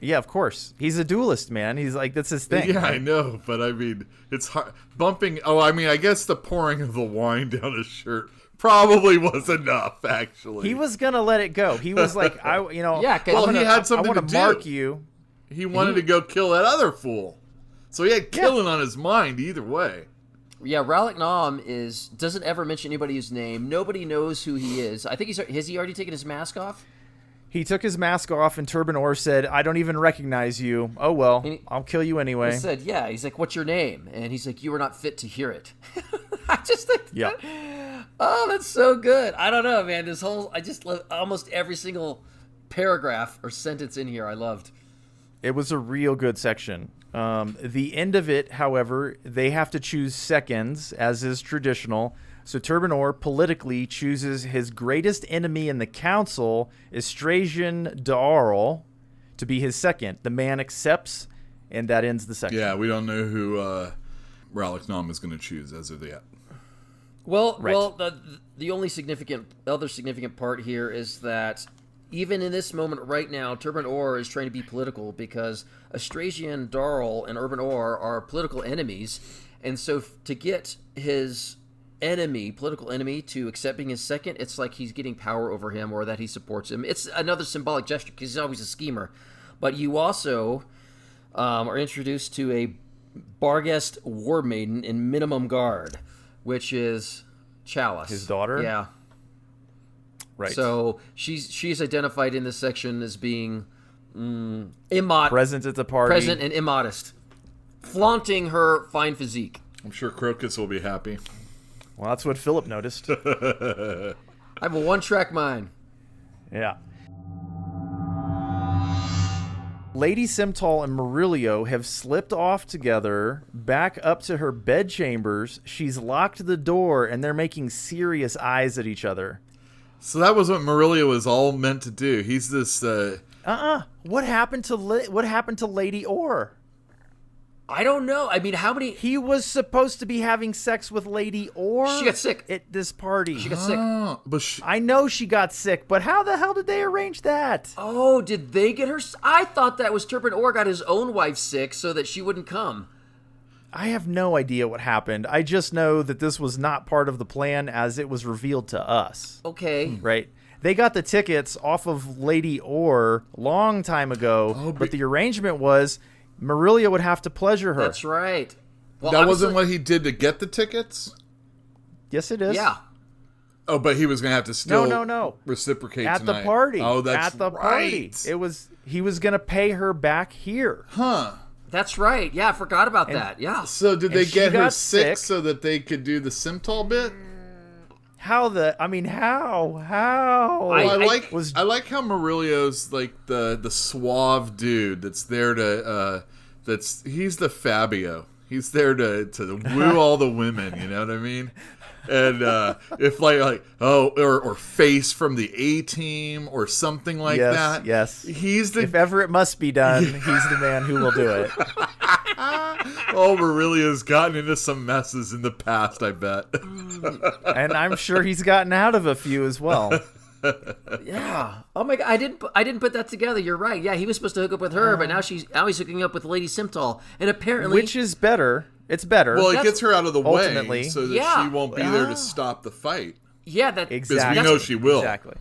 Yeah, of course. He's a duelist, man. He's like, that's his thing. Yeah, I know, but I mean, it's hard. Bumping. Oh, I mean, I guess the pouring of the wine down his shirt probably was enough. Actually, He was gonna let it go. He was like, Yeah, 'cause- Well, he had something I want to to mark do. you. he wanted to go kill that other fool, so he had killing on his mind either way. Yeah, Rallick Nom doesn't ever mention anybody's name. Nobody knows who he is. I think has he already taken his mask off? He took his mask off, and Turban Orr said, "I don't even recognize you. Oh well, I'll kill you anyway." He said, "Yeah." He's like, "What's your name?" And he's like, "You are not fit to hear it." I just think, Yeah. oh, that's so good. I don't know, man. I just love almost every single paragraph or sentence in here. I loved. It was a real good section. The end of it, however, they have to choose seconds, as is traditional. So Turban Orr politically chooses his greatest enemy in the council, Estrasian Darl, to be his second. The man accepts, and that ends the section. Yeah, we don't know who Rallick Nom is going to choose as of yet. Well, Right. the only other significant part here is that even in this moment right now, Turban Orr is trying to be political because Estrasian Darl and Urban Orr are political enemies, and so to get his political enemy, to accepting his second, it's like he's getting power over him or that he supports him. It's another symbolic gesture because he's always a schemer. But you also are introduced to a Barghest war maiden in minimum guard, which is Chalice, His daughter? Yeah. Right. So she's identified in this section as being immodest, present at the party. present and immodest, flaunting her fine physique. I'm sure Crocus will be happy. Well, that's what Philip noticed. I have a one-track mind. Yeah. Lady Simtal and Murillo have slipped off together, back up to her bedchambers. She's locked the door, and they're making serious eyes at each other. So that was what Murillo was all meant to do. He's this. What happened to Lady Orr? I don't know. I mean, how many? He was supposed to be having sex with Lady Orr. She got sick. At this party. She got sick. But I know she got sick, but how the hell did they arrange that? Oh, did they get her? I thought that was Turban Orr got his own wife sick so that she wouldn't come. I have no idea what happened. I just know that this was not part of the plan as it was revealed to us. Okay. Right? They got the tickets off of Lady Orr long time ago, but the arrangement was Murillo would have to pleasure her. That's right. Well, that wasn't obviously- what he did to get the tickets? Yes, it is. Yeah. Oh, but he was going to have to still No. reciprocate At tonight. the party. Oh, that's at the right. party. He was going to pay her back here. Huh. That's right. Yeah, I forgot about that. Yeah. So did they she get her got sick sick. so that they could do the Simtal bit? How? Well, I like how Murillo's like the suave dude that's there to he's the Fabio. He's there to woo all the women, you know what I mean? And if or Face from the A-Team or something like that. Yes. He's the If ever it must be done, he's the man who will do it. Oh, Murillo's gotten into some messes in the past, I bet. And I'm sure he's gotten out of a few as well. Yeah. Oh my God, I didn't put that together. You're right. Yeah, he was supposed to hook up with her, but now he's hooking up with Lady Simtal, and apparently, Which is better. It's better. Well, it gets her out of the ultimately- way so that Yeah. she won't be there to stop the fight. yeah, that Exactly. Because we know she will. Exactly.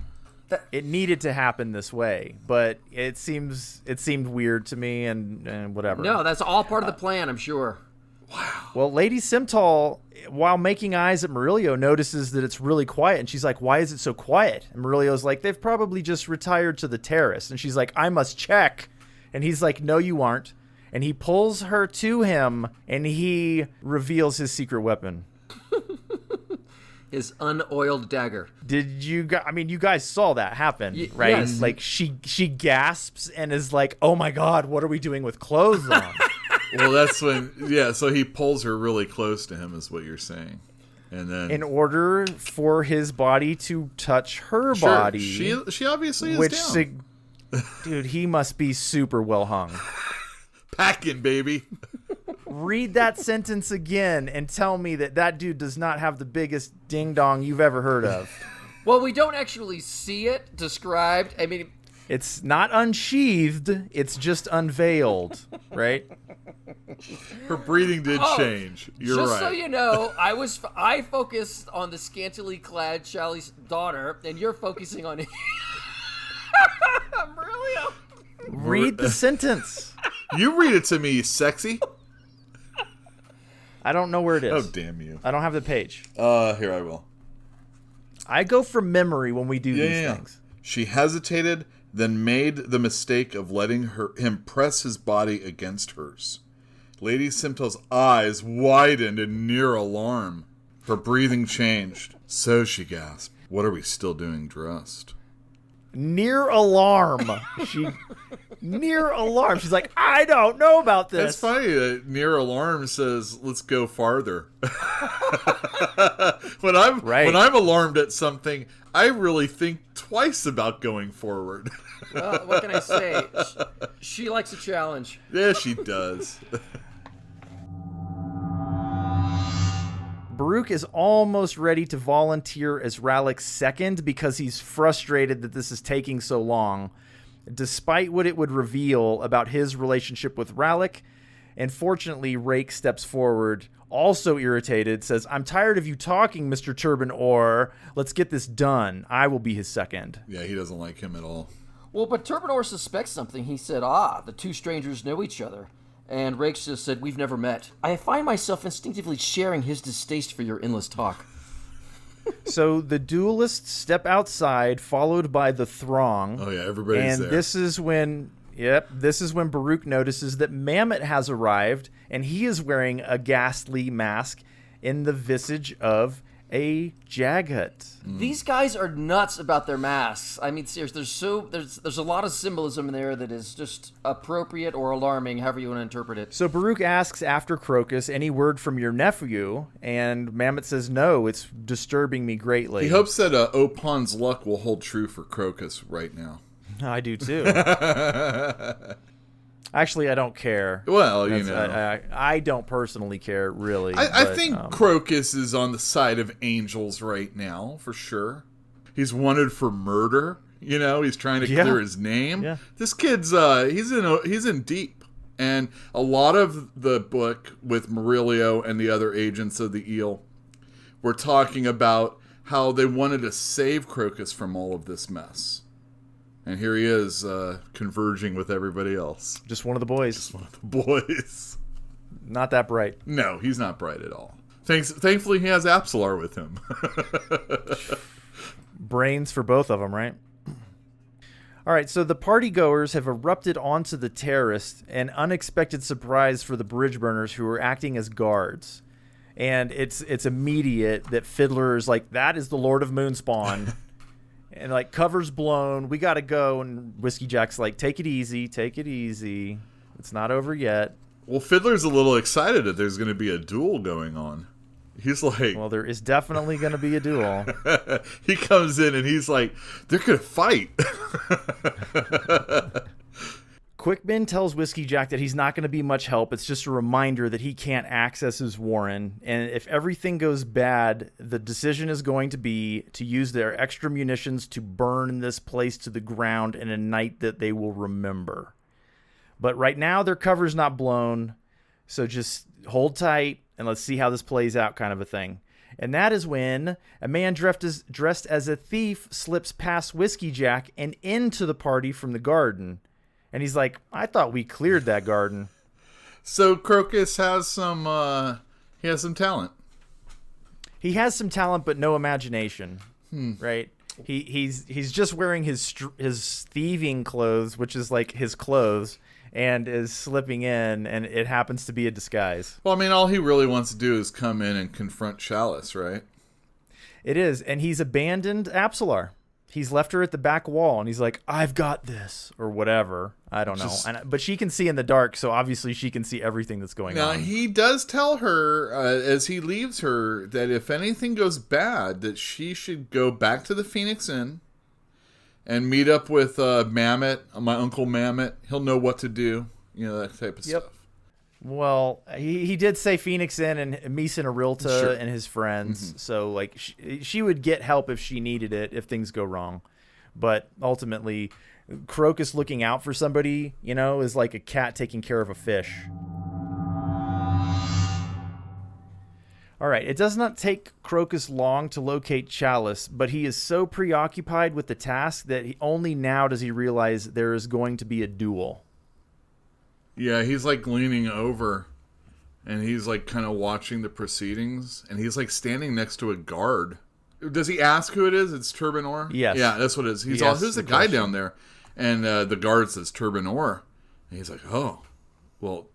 It needed to happen this way, but it seemed weird to me and whatever. No, that's all part of the plan, I'm sure. Well, Lady Simtal, while making eyes at Murillo, notices that it's really quiet, and she's like, "Why is it so quiet?" And Murillo's like, "They've probably just retired to the terrace." And she's like, "I must check." And he's like, "No, you aren't." And he pulls her to him, and he reveals his secret weapon. His unoiled dagger. Did you guys? I mean, you guys saw that happen, right? yes. Like she gasps and is like, "Oh my God, what are we doing with clothes on?" Well, that's when, yeah, so he pulls her really close to him is what you're saying. And then... In order for his body to touch her Sure, body. She obviously is Which, down. dude, he must be super well hung. Packing, baby. Read that sentence again and tell me that dude does not have the biggest ding dong you've ever heard of. Well, we don't actually see it described. I mean, It's not unsheathed, it's just unveiled, right? Her breathing did change. You're just right. so you know, I focused on the scantily clad Charlie's daughter, and you're focusing on Amelia. Read the sentence. You read it to me, sexy. I don't know where it is. Oh, damn you. I don't have the page. Here I will. I go from memory when we do these things. She hesitated, then made the mistake of letting him press his body against hers. Lady Simtel's eyes widened in near alarm. Her breathing changed. So she gasped, "What are we still doing dressed?" Near alarm. Near alarm. She's like, I don't know about this. It's funny that near alarm says, "Let's go farther." when I'm alarmed at something, I really think twice about going forward. Well, what can I say? She likes a challenge. Yeah, she does. Baruch is almost ready to volunteer as Rallick's second because he's frustrated that this is taking so long, despite what it would reveal about his relationship with Rallick. And fortunately, Rake steps forward, also irritated, says, "I'm tired of you talking, Mr. Turban Orr. Let's get this done. I will be his second." Yeah, he doesn't like him at all. Well, but Turbador suspects something. He said, the two strangers know each other. And Rakes just said, "We've never met." I find myself instinctively sharing his distaste for your endless talk. So the duelists step outside, followed by the throng. Oh, yeah, everybody's there. And this is when Baruch notices that Mamet has arrived, and he is wearing a ghastly mask in the visage of a Jaghut. These guys are nuts about their masks. I mean, seriously, there's a lot of symbolism in there that is just appropriate or alarming, however you want to interpret it. So Baruch asks after Crocus, "Any word from your nephew?" And Mamet says, "No, it's disturbing me greatly." He hopes that Opon's luck will hold true for Crocus right now. I do too. Actually, I don't care. Well, you know. I don't personally care, really. I think Crocus is on the side of angels right now, for sure. He's wanted for murder. You know, he's trying to clear his name. Yeah. This kid's he's in deep. And a lot of the book with Murillo and the other agents of the Eel were talking about how they wanted to save Crocus from all of this mess. And here he is, converging with everybody else. Just one of the boys. Just one of the boys. Not that bright. No, he's not bright at all. Thankfully, he has Apsalar with him. Brains for both of them, right? All right, so the partygoers have erupted onto the terrace, an unexpected surprise for the bridge burners who are acting as guards. And it's immediate that Fiddler is like, "That is the Lord of Moonspawn." And like, cover's blown, we gotta go. And Whiskey Jack's like, take it easy. It's not over yet. Well, Fiddler's a little excited that there's going to be a duel going on. He's like... Well, there is definitely going to be a duel. He comes in and he's like, they're going to fight. Quickman tells Whiskey Jack that he's not going to be much help. It's just a reminder that he can't access his warren. And if everything goes bad, the decision is going to be to use their extra munitions to burn this place to the ground in a night that they will remember. But right now, their cover's not blown. So just hold tight and let's see how this plays out, kind of a thing. And that is when a man dressed as a thief slips past Whiskey Jack and into the party from the garden. And he's like, "I thought we cleared that garden." So Crocus has some talent. He has some talent, but no imagination, right? He's just wearing his thieving clothes, which is like his clothes, and is slipping in, and it happens to be a disguise. Well, I mean, all he really wants to do is come in and confront Chalice, right? It is, and he's abandoned Apsalar. He's left her at the back wall, and he's like, "I've got this," or whatever. I don't know. But she can see in the dark, so obviously she can see everything that's going on. Now, he does tell her, as he leaves her, that if anything goes bad, that she should go back to the Phoenix Inn and meet up with Mamet, my Uncle Mamet. He'll know what to do, you know, that type of stuff. Well, he did say Phoenix Inn and Misa Narilta and his friends. Mm-hmm. So, like, she would get help if she needed it, if things go wrong. But ultimately, Crocus looking out for somebody, is like a cat taking care of a fish. All right, it does not take Crocus long to locate Chalice, but he is so preoccupied with the task that only now does he realize there is going to be a duel. Yeah, he's like leaning over, and he's like kind of watching the proceedings, and he's like standing next to a guard. Does he ask who it is? It's Turbinor? Yes. Yeah, that's what it is. He's Yes, all, who's the guy down there? And the guard says Turbinor. And he's like, oh, well,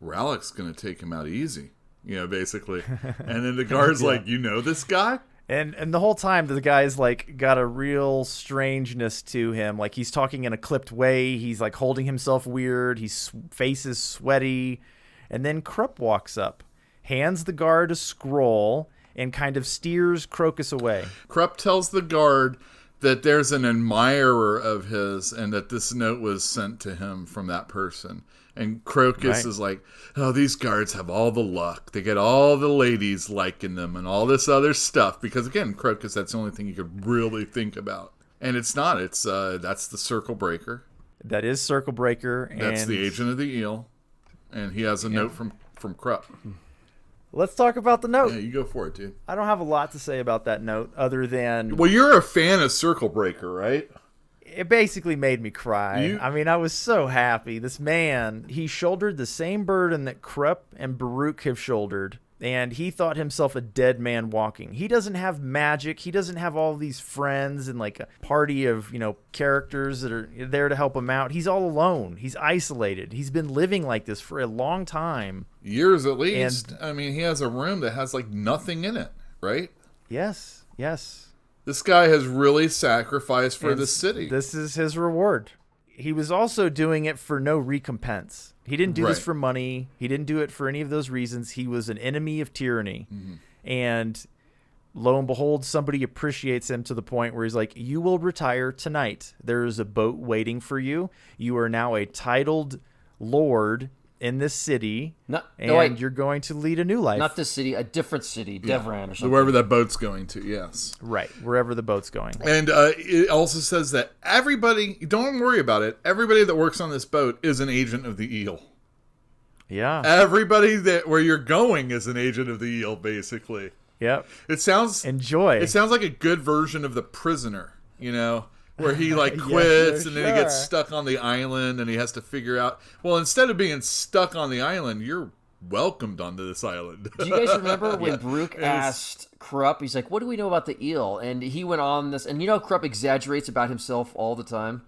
Rallick's going to take him out easy. Basically. And then the guard's like, you know this guy? And the whole time, the guy's like got a real strangeness to him. Like he's talking in a clipped way. He's like holding himself weird. His face is sweaty. And then Krupp walks up, hands the guard a scroll, and kind of steers Crocus away. Krupp tells the guard that there's an admirer of his and that this note was sent to him from that person. And Crocus is like, oh, these guards have all the luck. They get all the ladies liking them and all this other stuff. Because, again, Crocus, that's the only thing you could really think about. And it's not. It's that's the Circle Breaker. That is Circle Breaker. That's the agent of the eel. And he has a note from Krupp. Let's talk about the note. Yeah, you go for it, dude. I don't have a lot to say about that note other than... Well, you're a fan of Circle Breaker, right? It basically made me cry. I mean, I was so happy. This man, he shouldered the same burden that Krupp and Baruch have shouldered, and he thought himself a dead man walking. He doesn't have magic. He doesn't have all these friends and like a party of, characters that are there to help him out. He's all alone. He's isolated. He's been living like this for a long time. Years at least. And, I mean, he has a room that has like nothing in it, right? Yes. This guy has really sacrificed for the city. This is his reward. He was also doing it for no recompense. He didn't do this for money. He didn't do it for any of those reasons. He was an enemy of tyranny. Mm-hmm. And lo and behold, somebody appreciates him to the point where he's like, you will retire tonight. There is a boat waiting for you. You are now a titled lord in this city, you're going to lead a new life. Not this city, a different city, Devran or something. Wherever that boat's going to, yes. Right, wherever the boat's going. And it also says that everybody, don't worry about it, everybody that works on this boat is an agent of the eel. Yeah. Everybody where you're going is an agent of the eel, basically. Yep. It sounds... Enjoy. It sounds like a good version of The Prisoner, where he quits and then he gets stuck on the island and he has to figure out, well, instead of being stuck on the island, you're welcomed onto this island. Do you guys remember when Baruch asked Krupp, he's like, what do we know about the eel? And he went on this, and Krupp exaggerates about himself all the time.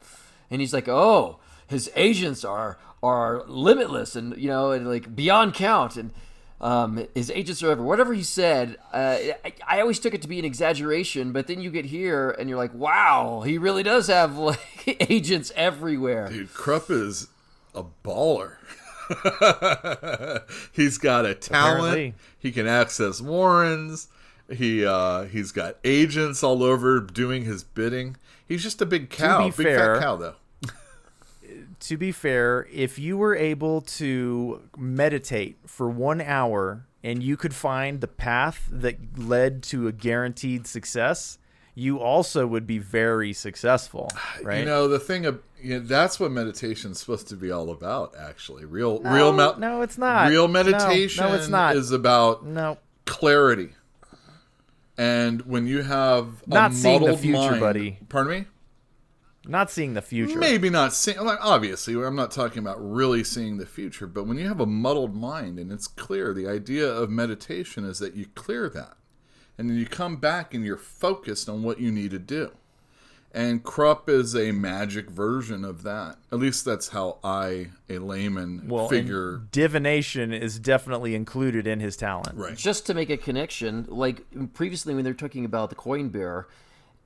And he's like, oh, his agents are limitless and, and like beyond count. And his agents are everywhere. Whatever he said, I always took it to be an exaggeration, but then you get here and you're like, wow, he really does have like agents everywhere. Dude, Krupp is a baller. He's got a talent. Apparently. He can access warrens. He's got agents all over doing his bidding. He's just a big cow. Big fat cow, though. To be fair, if you were able to meditate for 1 hour and you could find the path that led to a guaranteed success, you also would be very successful, right? The thing of that's what meditation's supposed to be all about, actually. No, it's not. Real meditation no, it's not. is about clarity. And when you have not seeing the future, mind, buddy. Pardon me? Not seeing the future. Maybe not seeing... Obviously, I'm not talking about really seeing the future, but when you have a muddled mind and it's clear, the idea of meditation is that you clear that. And then you come back and you're focused on what you need to do. And Krupp is a magic version of that. At least that's how a layman, figure... divination is definitely included in his talent. Right. Just to make a connection, like previously when they were talking about the coin bearer,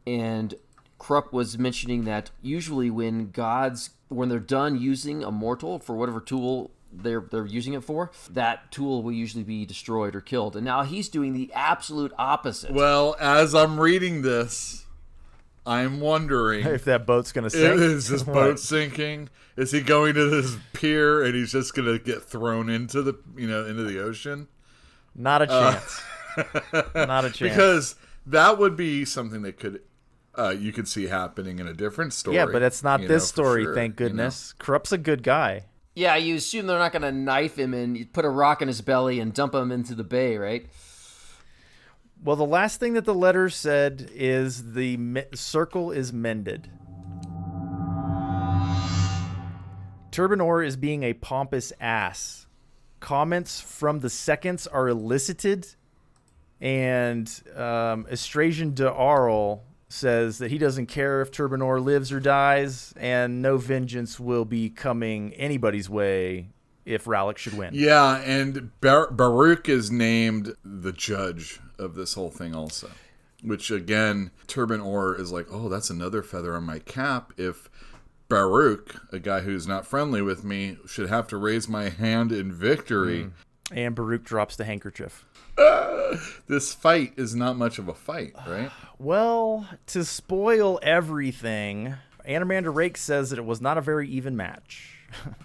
and Krupp was mentioning that usually when they're done using a mortal for whatever tool they're using it for, that tool will usually be destroyed or killed. And now he's doing the absolute opposite. Well, as I'm reading this, I'm wondering if that boat's going to sink. Is this boat sinking? Is he going to this pier and he's just going to get thrown into the into the ocean? Not a chance. Not a chance. Because that would be something that could you could see happening in a different story. Yeah, but it's not this story, sure, thank goodness. Corrupt's a good guy. Yeah, you assume they're not going to knife him and put a rock in his belly and dump him into the bay, right? Well, the last thing that the letter said is the circle is mended. Turbinor is being a pompous ass. Comments from the seconds are elicited, and Estrasian de Arl says that he doesn't care if Turbinor lives or dies, and no vengeance will be coming anybody's way if Rallick should win. Yeah, and Baruch is named the judge of this whole thing also. Which, again, Turbinor is like, oh, that's another feather on my cap. If Baruch, a guy who's not friendly with me, should have to raise my hand in victory. And Baruch drops the handkerchief. This fight is not much of a fight, right? Well, to spoil everything, Animander Rake says that it was not a very even match.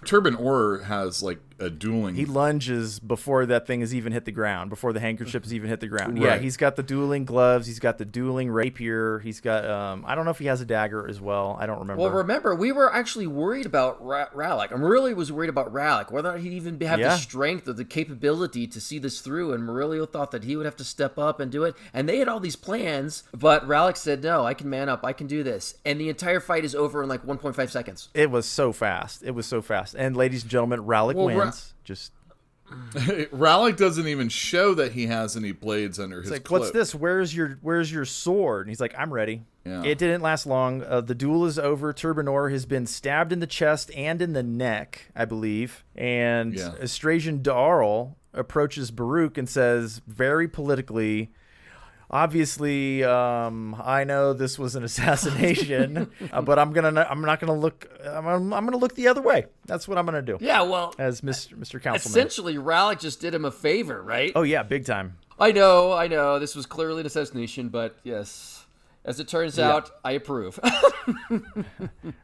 Turbinor has like a dueling. He lunges before that thing has even hit the ground, before the handkerchief has even hit the ground. Right. Yeah, he's got the dueling gloves. He's got the dueling rapier. He's got, I don't know if he has a dagger as well. I don't remember. Well, remember, we were actually worried about Rallick. I really was worried about Rallick, whether or not he'd even have the strength or the capability to see this through. And Murillo thought that he would have to step up and do it. And they had all these plans, but Rallick said, no, I can man up. I can do this. And the entire fight is over in like 1.5 seconds. It was so fast. It was so fast. And ladies and gentlemen, Rallick wins. Just Rallick doesn't even show that he has any blades under his like, cloak. what's this? Where's your sword? And he's like, I'm ready. Yeah. It didn't last long. The duel is over. Turbinor has been stabbed in the chest and in the neck, I believe. And Estrasian Darl approaches Baruch and says, very politically, obviously, I know this was an assassination, but I'm gonna look the other way. That's what I'm gonna do. Yeah, well, as Mr. Councilman. Essentially, Rallick just did him a favor, right? Oh yeah, big time. I know. This was clearly an assassination, but yes, as it turns out, I approve.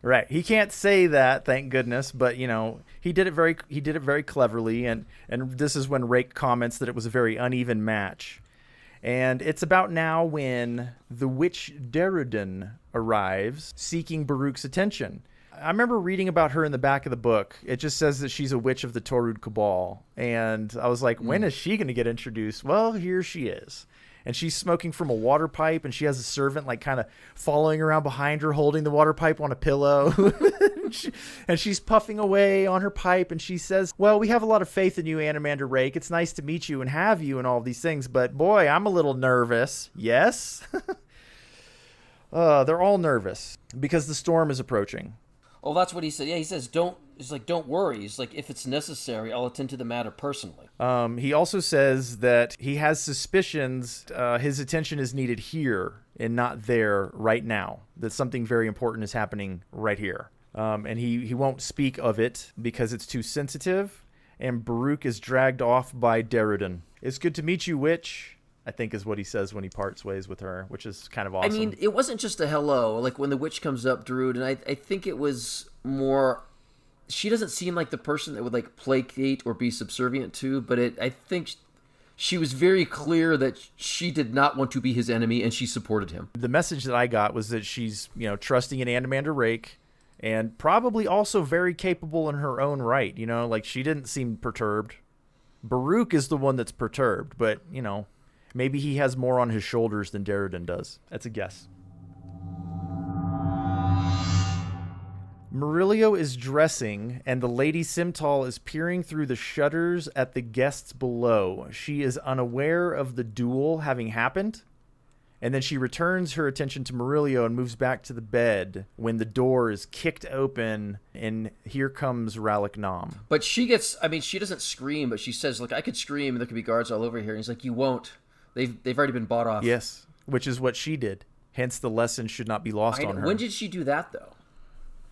Right. He can't say that, thank goodness, but he did it very cleverly, and this is when Rake comments that it was a very uneven match. And it's about now when the witch Gedderone arrives, seeking Baruch's attention. I remember reading about her in the back of the book. It just says that she's a witch of the Torud Cabal. And I was like, when is she going to get introduced? Well, here she is. And she's smoking from a water pipe, and she has a servant like kind of following around behind her, holding the water pipe on a pillow. And she's puffing away on her pipe, and she says, well, we have a lot of faith in you, Animander Rake. It's nice to meet you and have you and all these things, but boy, I'm a little nervous. Yes? They're all nervous because the storm is approaching. Oh, that's what he said. Yeah, he says, don't worry. He's like, if it's necessary, I'll attend to the matter personally. He also says that he has suspicions his attention is needed here and not there right now, that something very important is happening right here. And he won't speak of it because it's too sensitive, and Baruch is dragged off by Gedderone. It's good to meet you, witch, I think is what he says when he parts ways with her, which is kind of awesome. I mean, it wasn't just a hello, like when the witch comes up, Druid, and I think it was more... She doesn't seem like the person that would like placate or be subservient to, but I think she was very clear that she did not want to be his enemy, and she supported him. The message that I got was that she's, trusting in Animander Rake, and probably also very capable in her own right. Like she didn't seem perturbed. Baruch is the one that's perturbed, but, maybe he has more on his shoulders than Gedderone does. That's a guess. Murillo is dressing, and the Lady Simtal is peering through the shutters at the guests below. She is unaware of the duel having happened, and then she returns her attention to Murillo and moves back to the bed when the door is kicked open, and here comes Rallick Nom. But she doesn't scream, but she says, look, I could scream, and there could be guards all over here. And he's like, you won't. They've already been bought off. Yes, which is what she did. Hence, the lesson should not be lost on her. When did she do that, though?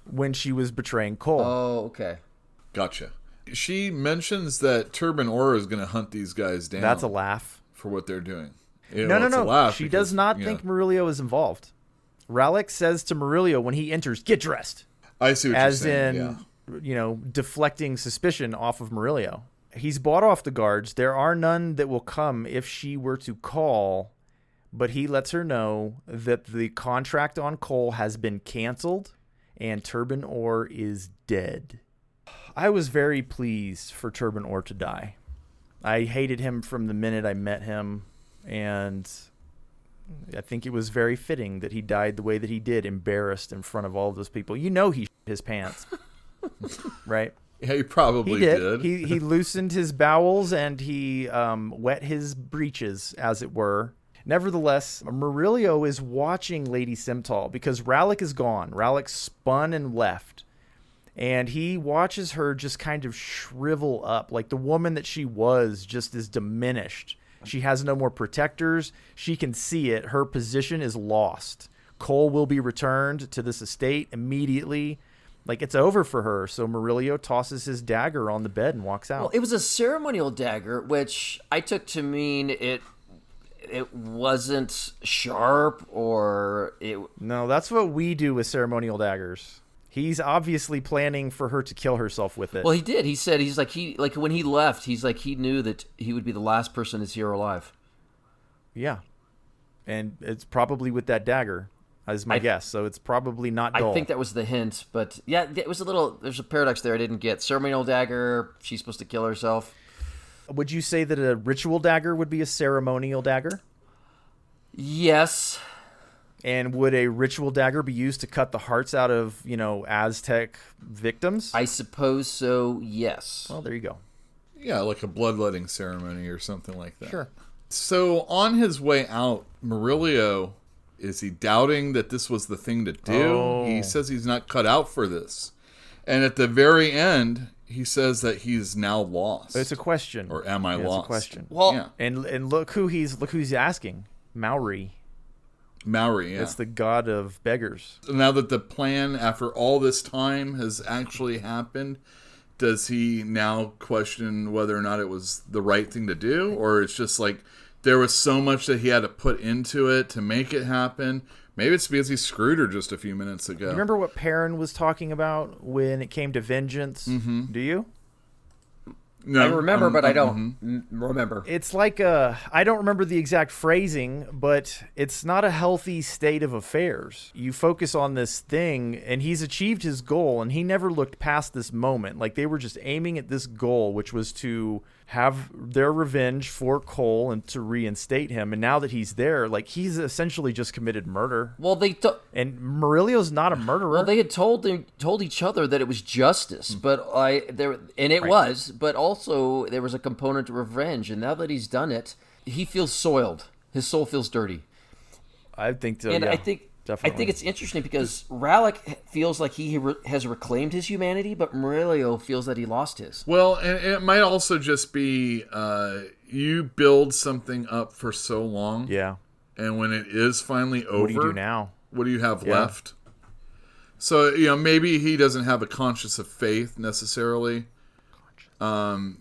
When she was betraying Cole. Oh, okay. Gotcha. She mentions that Turbinor is going to hunt these guys down. That's a laugh. For what they're doing. No. She does not think Murillo is involved. Rallick says to Murillo when he enters, get dressed. I see what you're saying. As in, deflecting suspicion off of Murillo. He's bought off the guards. There are none that will come if she were to call, but he lets her know that the contract on Cole has been canceled and Turban Orr is dead. I was very pleased for Turban Orr to die. I hated him from the minute I met him, and I think it was very fitting that he died the way that he did, embarrassed in front of all of those people. You know he shit his pants, right? Yeah, he probably did. He loosened his bowels and he wet his breeches, as it were. Nevertheless, Murillo is watching Lady Simtal because Rallick is gone. Rallick spun and left. And he watches her just kind of shrivel up. Like the woman that she was just is diminished. She has no more protectors. She can see it. Her position is lost. Cole will be returned to this estate immediately. Like, it's over for her. So Murillo tosses his dagger on the bed and walks out. Well, it was a ceremonial dagger, which I took to mean it wasn't sharp or it... No, that's what we do with ceremonial daggers. He's obviously planning for her to kill herself with it. Well, he did. He said when he left, he knew that he would be the last person to see her alive. Yeah. And it's probably with that dagger, is my guess. So it's probably not dull. I think that was the hint, but yeah, it was there's a paradox there I didn't get. Ceremonial dagger, she's supposed to kill herself. Would you say that a ritual dagger would be a ceremonial dagger? Yes. And would a ritual dagger be used to cut the hearts out of, Aztec victims? I suppose so, yes. Well, there you go. Yeah, like a bloodletting ceremony or something like that. Sure. So on his way out, Murillo, is he doubting that this was the thing to do? Oh. He says he's not cut out for this. And at the very end, he says that he's now lost. It's a question. Or am I lost? It's a question. Well, yeah. And look who he's asking. Maori. Maori, yeah. It's the god of beggars. Now that the plan, after all this time, has actually happened, does he now question whether or not it was the right thing to do? Or it's just like there was so much that he had to put into it to make it happen? Maybe it's because he screwed her just a few minutes ago. You remember what Perrin was talking about when it came to vengeance? Mm-hmm. Do you? No, I remember, but I don't remember. It's like I don't remember the exact phrasing, but it's not a healthy state of affairs. You focus on this thing, and he's achieved his goal, and he never looked past this moment. Like, they were just aiming at this goal, which was to have their revenge for Cole and to reinstate him. And now that he's there, like, he's essentially just committed murder. Well, and Murillo's not a murderer. Well, they had told each other that it was justice, but it was, but also there was a component of revenge. And now that he's done it, he feels soiled. His soul feels dirty. I think so. And yeah, I think it's interesting because Rallick feels like he has reclaimed his humanity, but Murillo feels that he lost his. Well, and it might also just be you build something up for so long. Yeah. And when it is finally over, what do you do now? What do you have left? So, maybe he doesn't have a conscience of faith necessarily. Not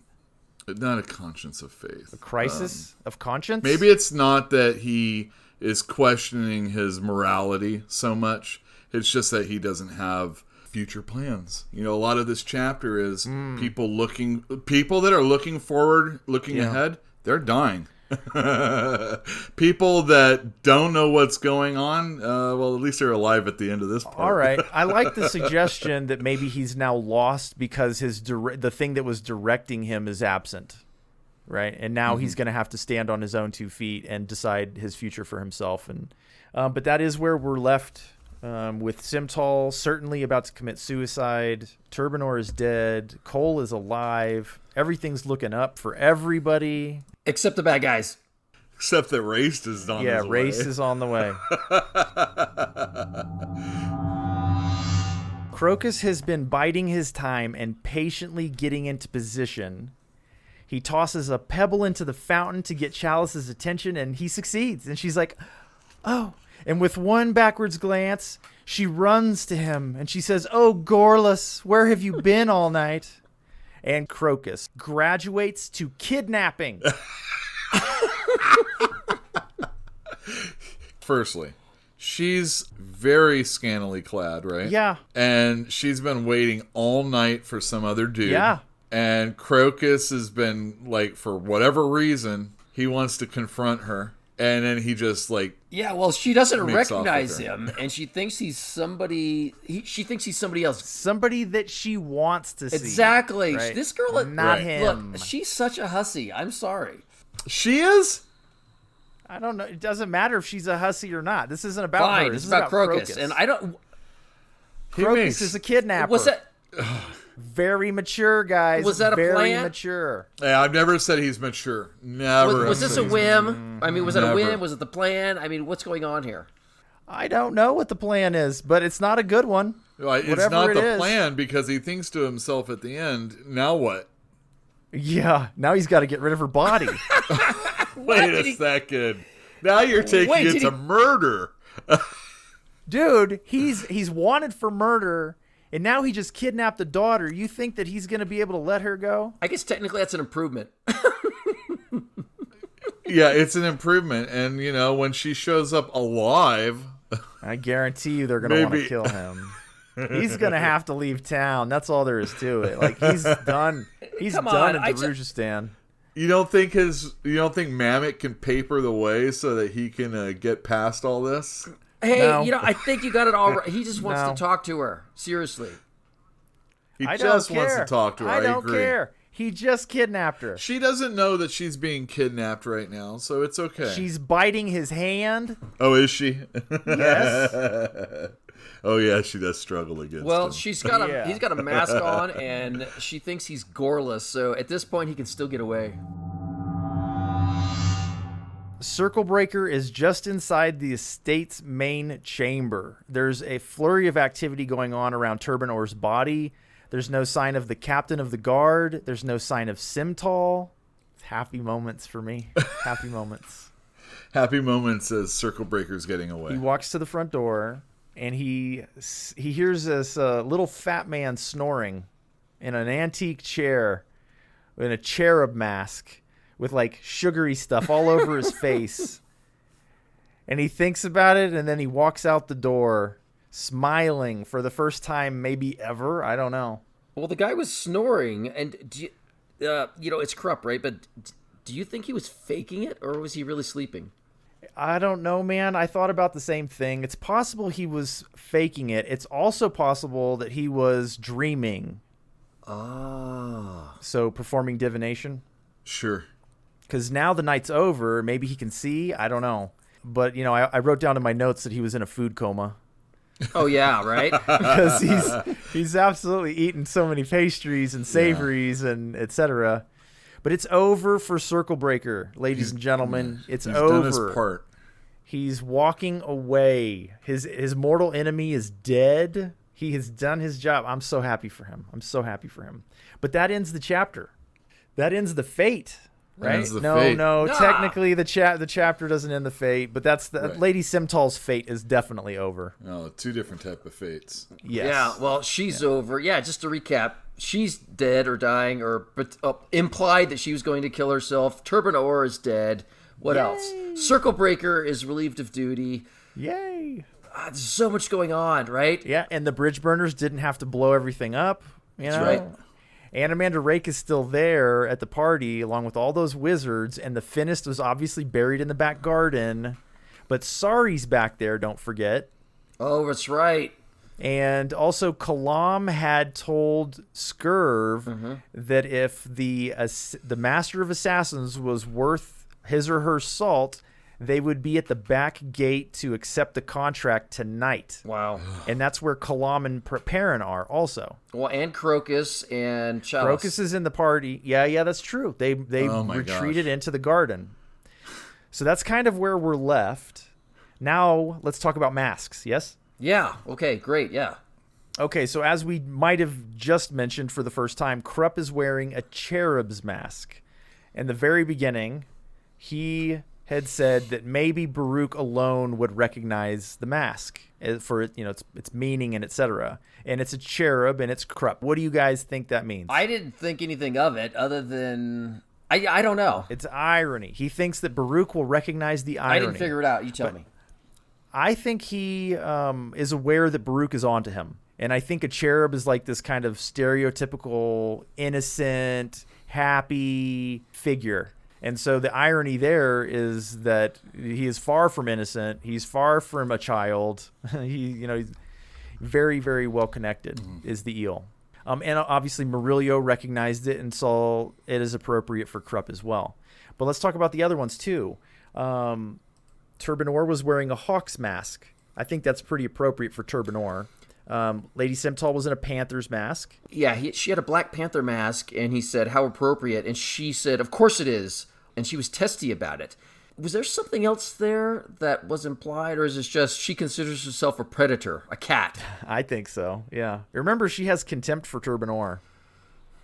a conscience of faith. A crisis of conscience? Maybe it's not that he is questioning his morality so much. It's just that he doesn't have future plans. A lot of this chapter is people that are looking forward, looking ahead, they're dying. People that don't know what's going on, well, at least they're alive at the end of this part. All right. I like the suggestion that maybe he's now lost because the thing that was directing him is absent. Right. And now he's going to have to stand on his own 2 feet and decide his future for himself. And but that is where we're left with Simtal certainly about to commit suicide. Turban Orr is dead. Cole is alive. Everything's looking up for everybody. Except the bad guys. Except that Race is on his way. Yeah, Race is on the way. Crocus has been biding his time and patiently getting into position. He tosses a pebble into the fountain to get Chalice's attention, and he succeeds. And she's like, oh. And with one backwards glance, she runs to him, and she says, oh, Gorlus, where have you been all night? And Crocus graduates to kidnapping. Firstly, she's very scantily clad, right? Yeah. And she's been waiting all night for some other dude. Yeah. And Crocus has been, like, for whatever reason, he wants to confront her. And then he just like Yeah, well, she doesn't makes off with recognize her. him, and she thinks he's somebody. She thinks he's somebody else. Somebody that she wants to see. Exactly. Right? This girl, Not Right. him. Look, she's such a hussy. I'm sorry. she is. I don't know. It doesn't matter if she's a hussy or not. This isn't about Fine, her. This it's is about Crocus, and I don't. Crocus is a kidnapper. Was that? Very mature, guys. Was that a Very plan? mature. Yeah, I've never said he's mature. Never. Was this a whim? I mean, was it a Never. whim? Was it the plan? I mean, what's going on here? I don't know what the plan is, but it's not a good one. Well, it's Whatever not it the is. plan because he thinks to himself at the end, now what? Yeah, now he's got to get rid of her body. Wait did a he- second. Now you're taking Wait, it did to he- murder. Dude, he's wanted for murder, and now he just kidnapped the daughter. You think that he's going to be able to let her go? I guess technically that's an improvement. Yeah, it's an improvement. And, you know, when she shows up alive, I guarantee you they're going to want to Maybe. kill him. He's going to have to leave town. That's all there is to it. Like, he's done. He's Come done on, I in ju- Darujistan. you don't think Mamet can paper the way so that he can get past all this? Hey, No. you know, I think you got it all right. He just wants No. to talk to her. Seriously. He I just don't wants care. to talk to her. I don't agree. care. He just kidnapped her. She doesn't know that she's being kidnapped right now, so it's okay. She's biting his hand. Oh, is she? Yes. Oh, yeah, she does struggle against Well, him. he's got Yeah. a mask on, and she thinks he's goreless. So at this point, he can still get away. Circle Breaker is just inside the estate's main chamber. There's a flurry of activity going on around Turbanor's body. There's no sign of the captain of the guard. There's no sign of Simtal. Happy moments for me. Happy moments. Happy moments as Circle Breaker's getting away. He walks to the front door, and he hears this little fat man snoring in an antique chair in a cherub mask with like sugary stuff all over his face. And he thinks about it, and then he walks out the door smiling for the first time maybe ever. I don't know. Well, the guy was snoring, and you know, it's Krupp, right? But do you think he was faking it, or was he really sleeping? I don't know, man. I thought about the same thing. It's possible he was faking it. It's also possible that he was dreaming. Ah. So performing divination. Sure. Because now the night's over. Maybe he can see. I don't know. But, you know, I wrote down in my notes that he was in a food coma. Oh yeah, right. Because he's absolutely eaten so many pastries and savories and etc. But it's over for Circle Breaker, ladies and gentlemen. It's He's over. done his part. He's walking away. His mortal enemy is dead. He has done his job. I'm so happy for him. I'm so happy for him. But that ends the chapter. That ends the fate. Right? Ends the no, fate. no. Nah. Technically, the chapter doesn't end the fate, but that's the Right. Lady Simtal's fate is definitely over. Oh, two different type of fates. Yes. Yeah. Well, she's over. Yeah. Just to recap, she's dead or dying, or implied that she was going to kill herself. Turbanor is dead. What else? Circle Breaker is relieved of duty. Yay. There's so much going on, right? Yeah, and the bridge burners didn't have to blow everything up. You know? That's right. Animander Rake is still there at the party along with all those wizards, and the Finnist was obviously buried in the back garden. But Sari's back there, don't forget. Oh, that's right. And also Kalam had told Skirv Mm-hmm. that if the Master of Assassins was worth his or her salt, they would be at the back gate to accept the contract tonight. Wow. And that's where Kalam and Perrin are also. Well, and Crocus and Chalice. Crocus is in the party. Yeah, that's true. They Oh my retreated gosh. into the garden. So that's kind of where we're left. Now let's talk about masks, yes? Yeah. Okay. Great. Yeah. Okay, so as we might have just mentioned for the first time, Krupp is wearing a cherub's mask. In the very beginning, he had said that maybe Baruch alone would recognize the mask for its meaning and etc. And it's a cherub and it's Krupp. What do you guys think that means? I didn't think anything of it other than I don't know. It's irony. He thinks that Baruch will recognize the irony. I didn't figure it out. You tell me. I think he is aware that Baruch is onto him. And I think a cherub is like this kind of stereotypical, innocent, happy figure. And so the irony there is that he is far from innocent. He's far from a child. He's very, very well connected is the eel. And obviously Murillo recognized it and saw it as appropriate for Krupp as well. But let's talk about the other ones too. Turbinor was wearing a hawk's mask. I think that's pretty appropriate for Turbinor. Lady Simtal was in a panther's mask. Yeah, she had a Black Panther mask, and he said, how appropriate. And she said, of course it is. And she was testy about it. Was there something else there that was implied, or is this just she considers herself a predator, a cat? I think so, yeah. Remember, she has contempt for Turbinor.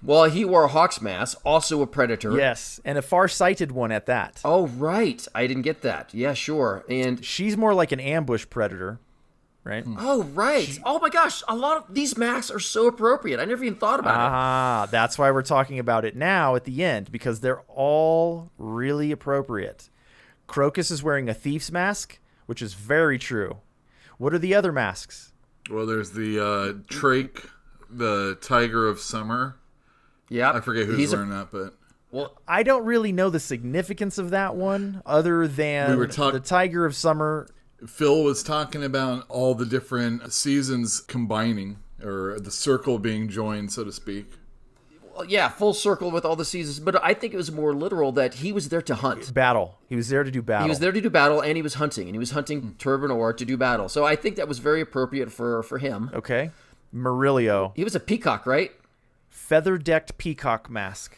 Well, he wore a hawk's mask, also a predator. Yes, and a far-sighted one at that. Oh, right. I didn't get that. Yeah, sure. And she's more like an ambush predator, right? Oh, right. Oh, my gosh. A lot of these masks are so appropriate. I never even thought about it. Ah, that's why we're talking about it now at the end, because they're all really appropriate. Crocus is wearing a thief's mask, which is very true. What are the other masks? Well, there's the Trake, the Tiger of Summer. Yeah, I forget who's wearing that, but... Well, I don't really know the significance of that one, other than the Tiger of Summer. Phil was talking about all the different seasons combining, or the circle being joined, so to speak. Well, yeah, full circle with all the seasons, but I think it was more literal that he was there to hunt. Battle. He was there to do battle. He was there to do battle, and he was hunting Turbinor to do battle. So I think that was very appropriate for him. Okay. Murillo. He was a peacock, right? Feather-decked peacock mask.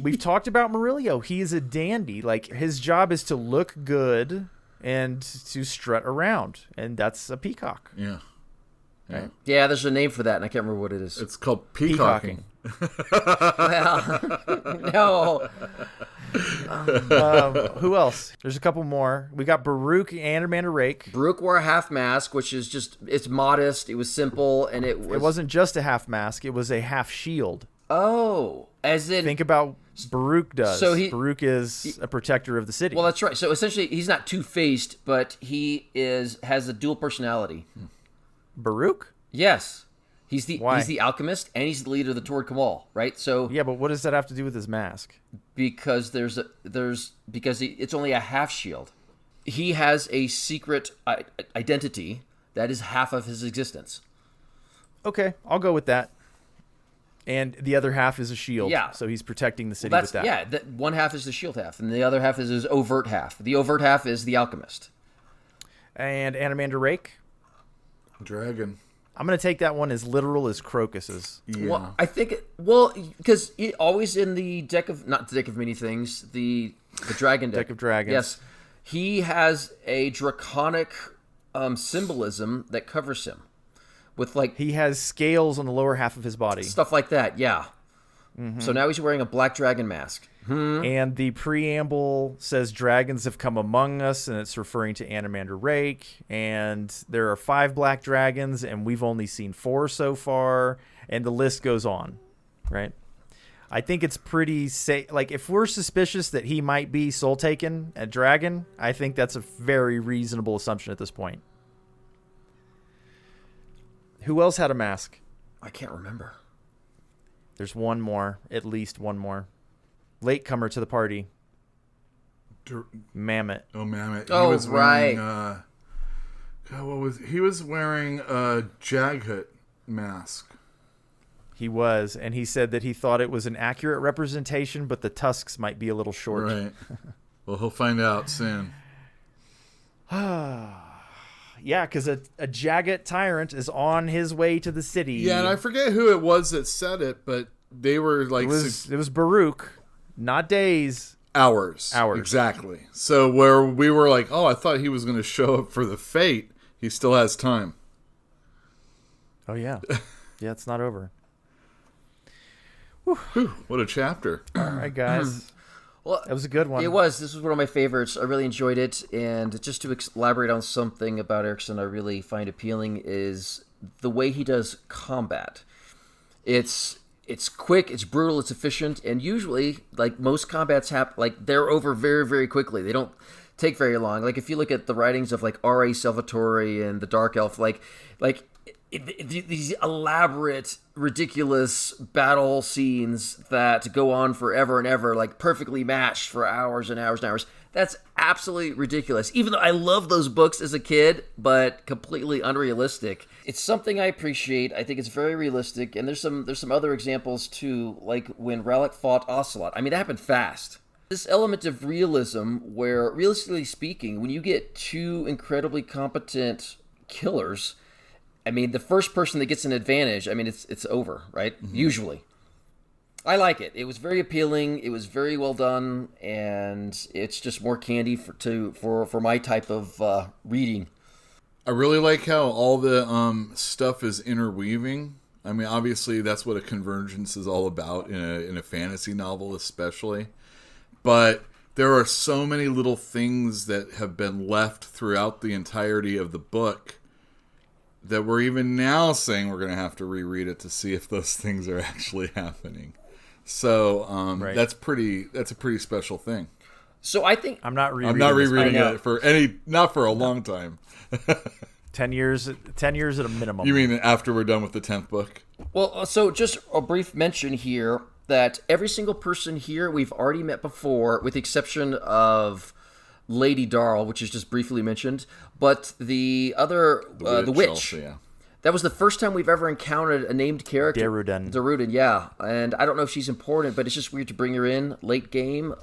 We've talked about Murillo. He is a dandy. Like, his job is to look good and to strut around, and that's a peacock. Yeah. Right? Yeah, there's a name for that, and I can't remember what it is. It's called peacocking. Well, no. Who else? There's a couple more. We got Baruch Andermander Rake. Baruch wore a half mask, which is just, it's modest, it was simple, and it wasn't just a half mask, it was a half shield. Oh, as in... Think about Baruch does. So Baruch is a protector of the city. Well, that's right. So essentially, he's not two-faced, but he has a dual personality. Baruch? Yes. He's the alchemist, and he's the leader of the Tord Kamal, right? So yeah, but what does that have to do with his mask? Because it's only a half shield. He has a secret identity that is half of his existence. Okay, I'll go with that. And the other half is a shield. Yeah. So he's protecting the city with that. Yeah, one half is the shield half, and the other half is his overt half. The overt half is the alchemist. And Andermander Rake? Dragon. I'm going to take that one as literal as Crocus's. Yeah. Well, I think, because always in the not the deck of many things, the dragon deck. Deck of dragons. Yes. He has a draconic symbolism that covers him. With he has scales on the lower half of his body. Stuff like that, yeah. Mm-hmm. So now he's wearing a black dragon mask. And the preamble says dragons have come among us, and it's referring to Andermander Rake. And there are 5 black dragons, and we've only seen 4 so far. And the list goes on, right? I think it's pretty safe. Like, if we're suspicious that he might be soul taken a dragon, I think that's a very reasonable assumption at this point. Who else had a mask? I can't remember. There's one more, at least one more. Latecomer to the party. Mammoth. Oh, Mammoth. Oh, he was right. Wearing, he was wearing a Jaghut mask. He was, and he said that he thought it was an accurate representation, but the tusks might be a little short. Right. Well, he'll find out soon. Yeah, because a Jaghut tyrant is on his way to the city. Yeah, and I forget who it was that said it, but they were like... It was Baruch, not days. Hours. Exactly. So where we were like, oh, I thought he was going to show up for the fate, he still has time. Oh, yeah. Yeah, it's not over. Whew, what a chapter. All right, guys. Well, that was a good one. It was. This was one of my favorites. I really enjoyed it. And just to elaborate on something about Erikson I really find appealing is the way he does combat. It's quick, it's brutal, it's efficient, and usually, like most combats happen, like they're over very, very quickly. They don't take very long. Like if you look at the writings of like R.A. Salvatore and the Dark Elf, like these elaborate, ridiculous battle scenes that go on forever and ever, like perfectly matched for hours and hours and hours. That's absolutely ridiculous. Even though I love those books as a kid, but completely unrealistic. It's something I appreciate. I think it's very realistic, and there's some other examples too, like when Rallick fought Ocelot. I mean, that happened fast. This element of realism, where realistically speaking, when you get two incredibly competent killers, I mean, the first person that gets an advantage, I mean, it's over, right? Mm-hmm. Usually. I like it. It was very appealing. It was very well done, and it's just more candy for my type of reading. I really like how all the stuff is interweaving. I mean, obviously, that's what a convergence is all about in a fantasy novel, especially. But there are so many little things that have been left throughout the entirety of the book that we're even now saying we're going to have to reread it to see if those things are actually happening. So right. That's a pretty special thing. So I think I'm not rereading it not for a long time. 10 years at a minimum. You mean after we're done with the 10th book? Well, so just a brief mention here that every single person here we've already met before, with the exception of Lady Darl, which is just briefly mentioned, but the other, the witch. Also, yeah. That was the first time we've ever encountered a named character. Deruden, yeah. And I don't know if she's important, but it's just weird to bring her in late game.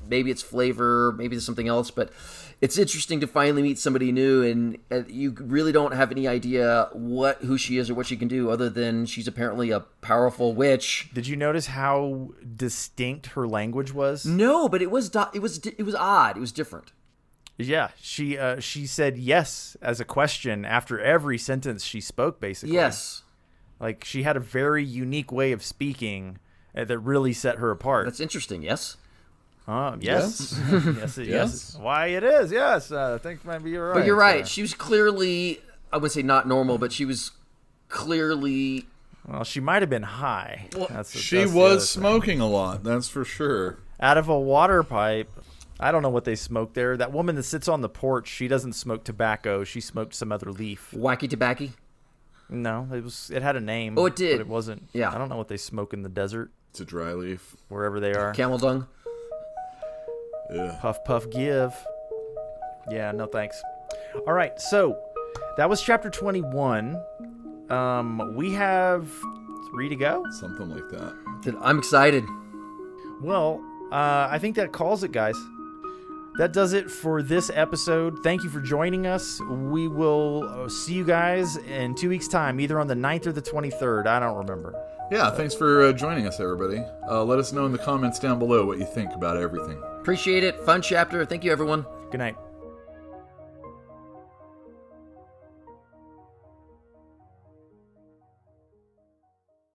Maybe it's flavor, maybe it's something else, but it's interesting to finally meet somebody new, and you really don't have any idea who she is or what she can do, other than she's apparently a powerful witch. Did you notice how distinct her language was? No, but it was odd. It was different. Yeah, she said yes as a question after every sentence she spoke, basically. Yes. Like, she had a very unique way of speaking that really set her apart. That's interesting, yes? Yes. Yes. Why it is, yes. I think maybe you're right. But you're right. She was clearly, I wouldn't say not normal, but she was clearly... Well, she might have been high. Well, she was smoking a lot, that's for sure. Out of a water pipe... I don't know what they smoke there. That woman that sits on the porch, she doesn't smoke tobacco. She smoked some other leaf. Wacky tobacco? No, it had a name. Oh, it did. But it wasn't. Yeah. I don't know what they smoke in the desert. It's a dry leaf. Wherever they are. Camel dung? Yeah. Puff, puff, give. Yeah, no thanks. All right, so that was chapter 21. We have 3 to go? Something like that. I'm excited. Well, I think that calls it, guys. That does it for this episode. Thank you for joining us. We will see you guys in 2 weeks' time, either on the 9th or the 23rd. I don't remember. Yeah, thanks for joining us, everybody. Let us know in the comments down below what you think about everything. Appreciate it. Fun chapter. Thank you, everyone. Good night.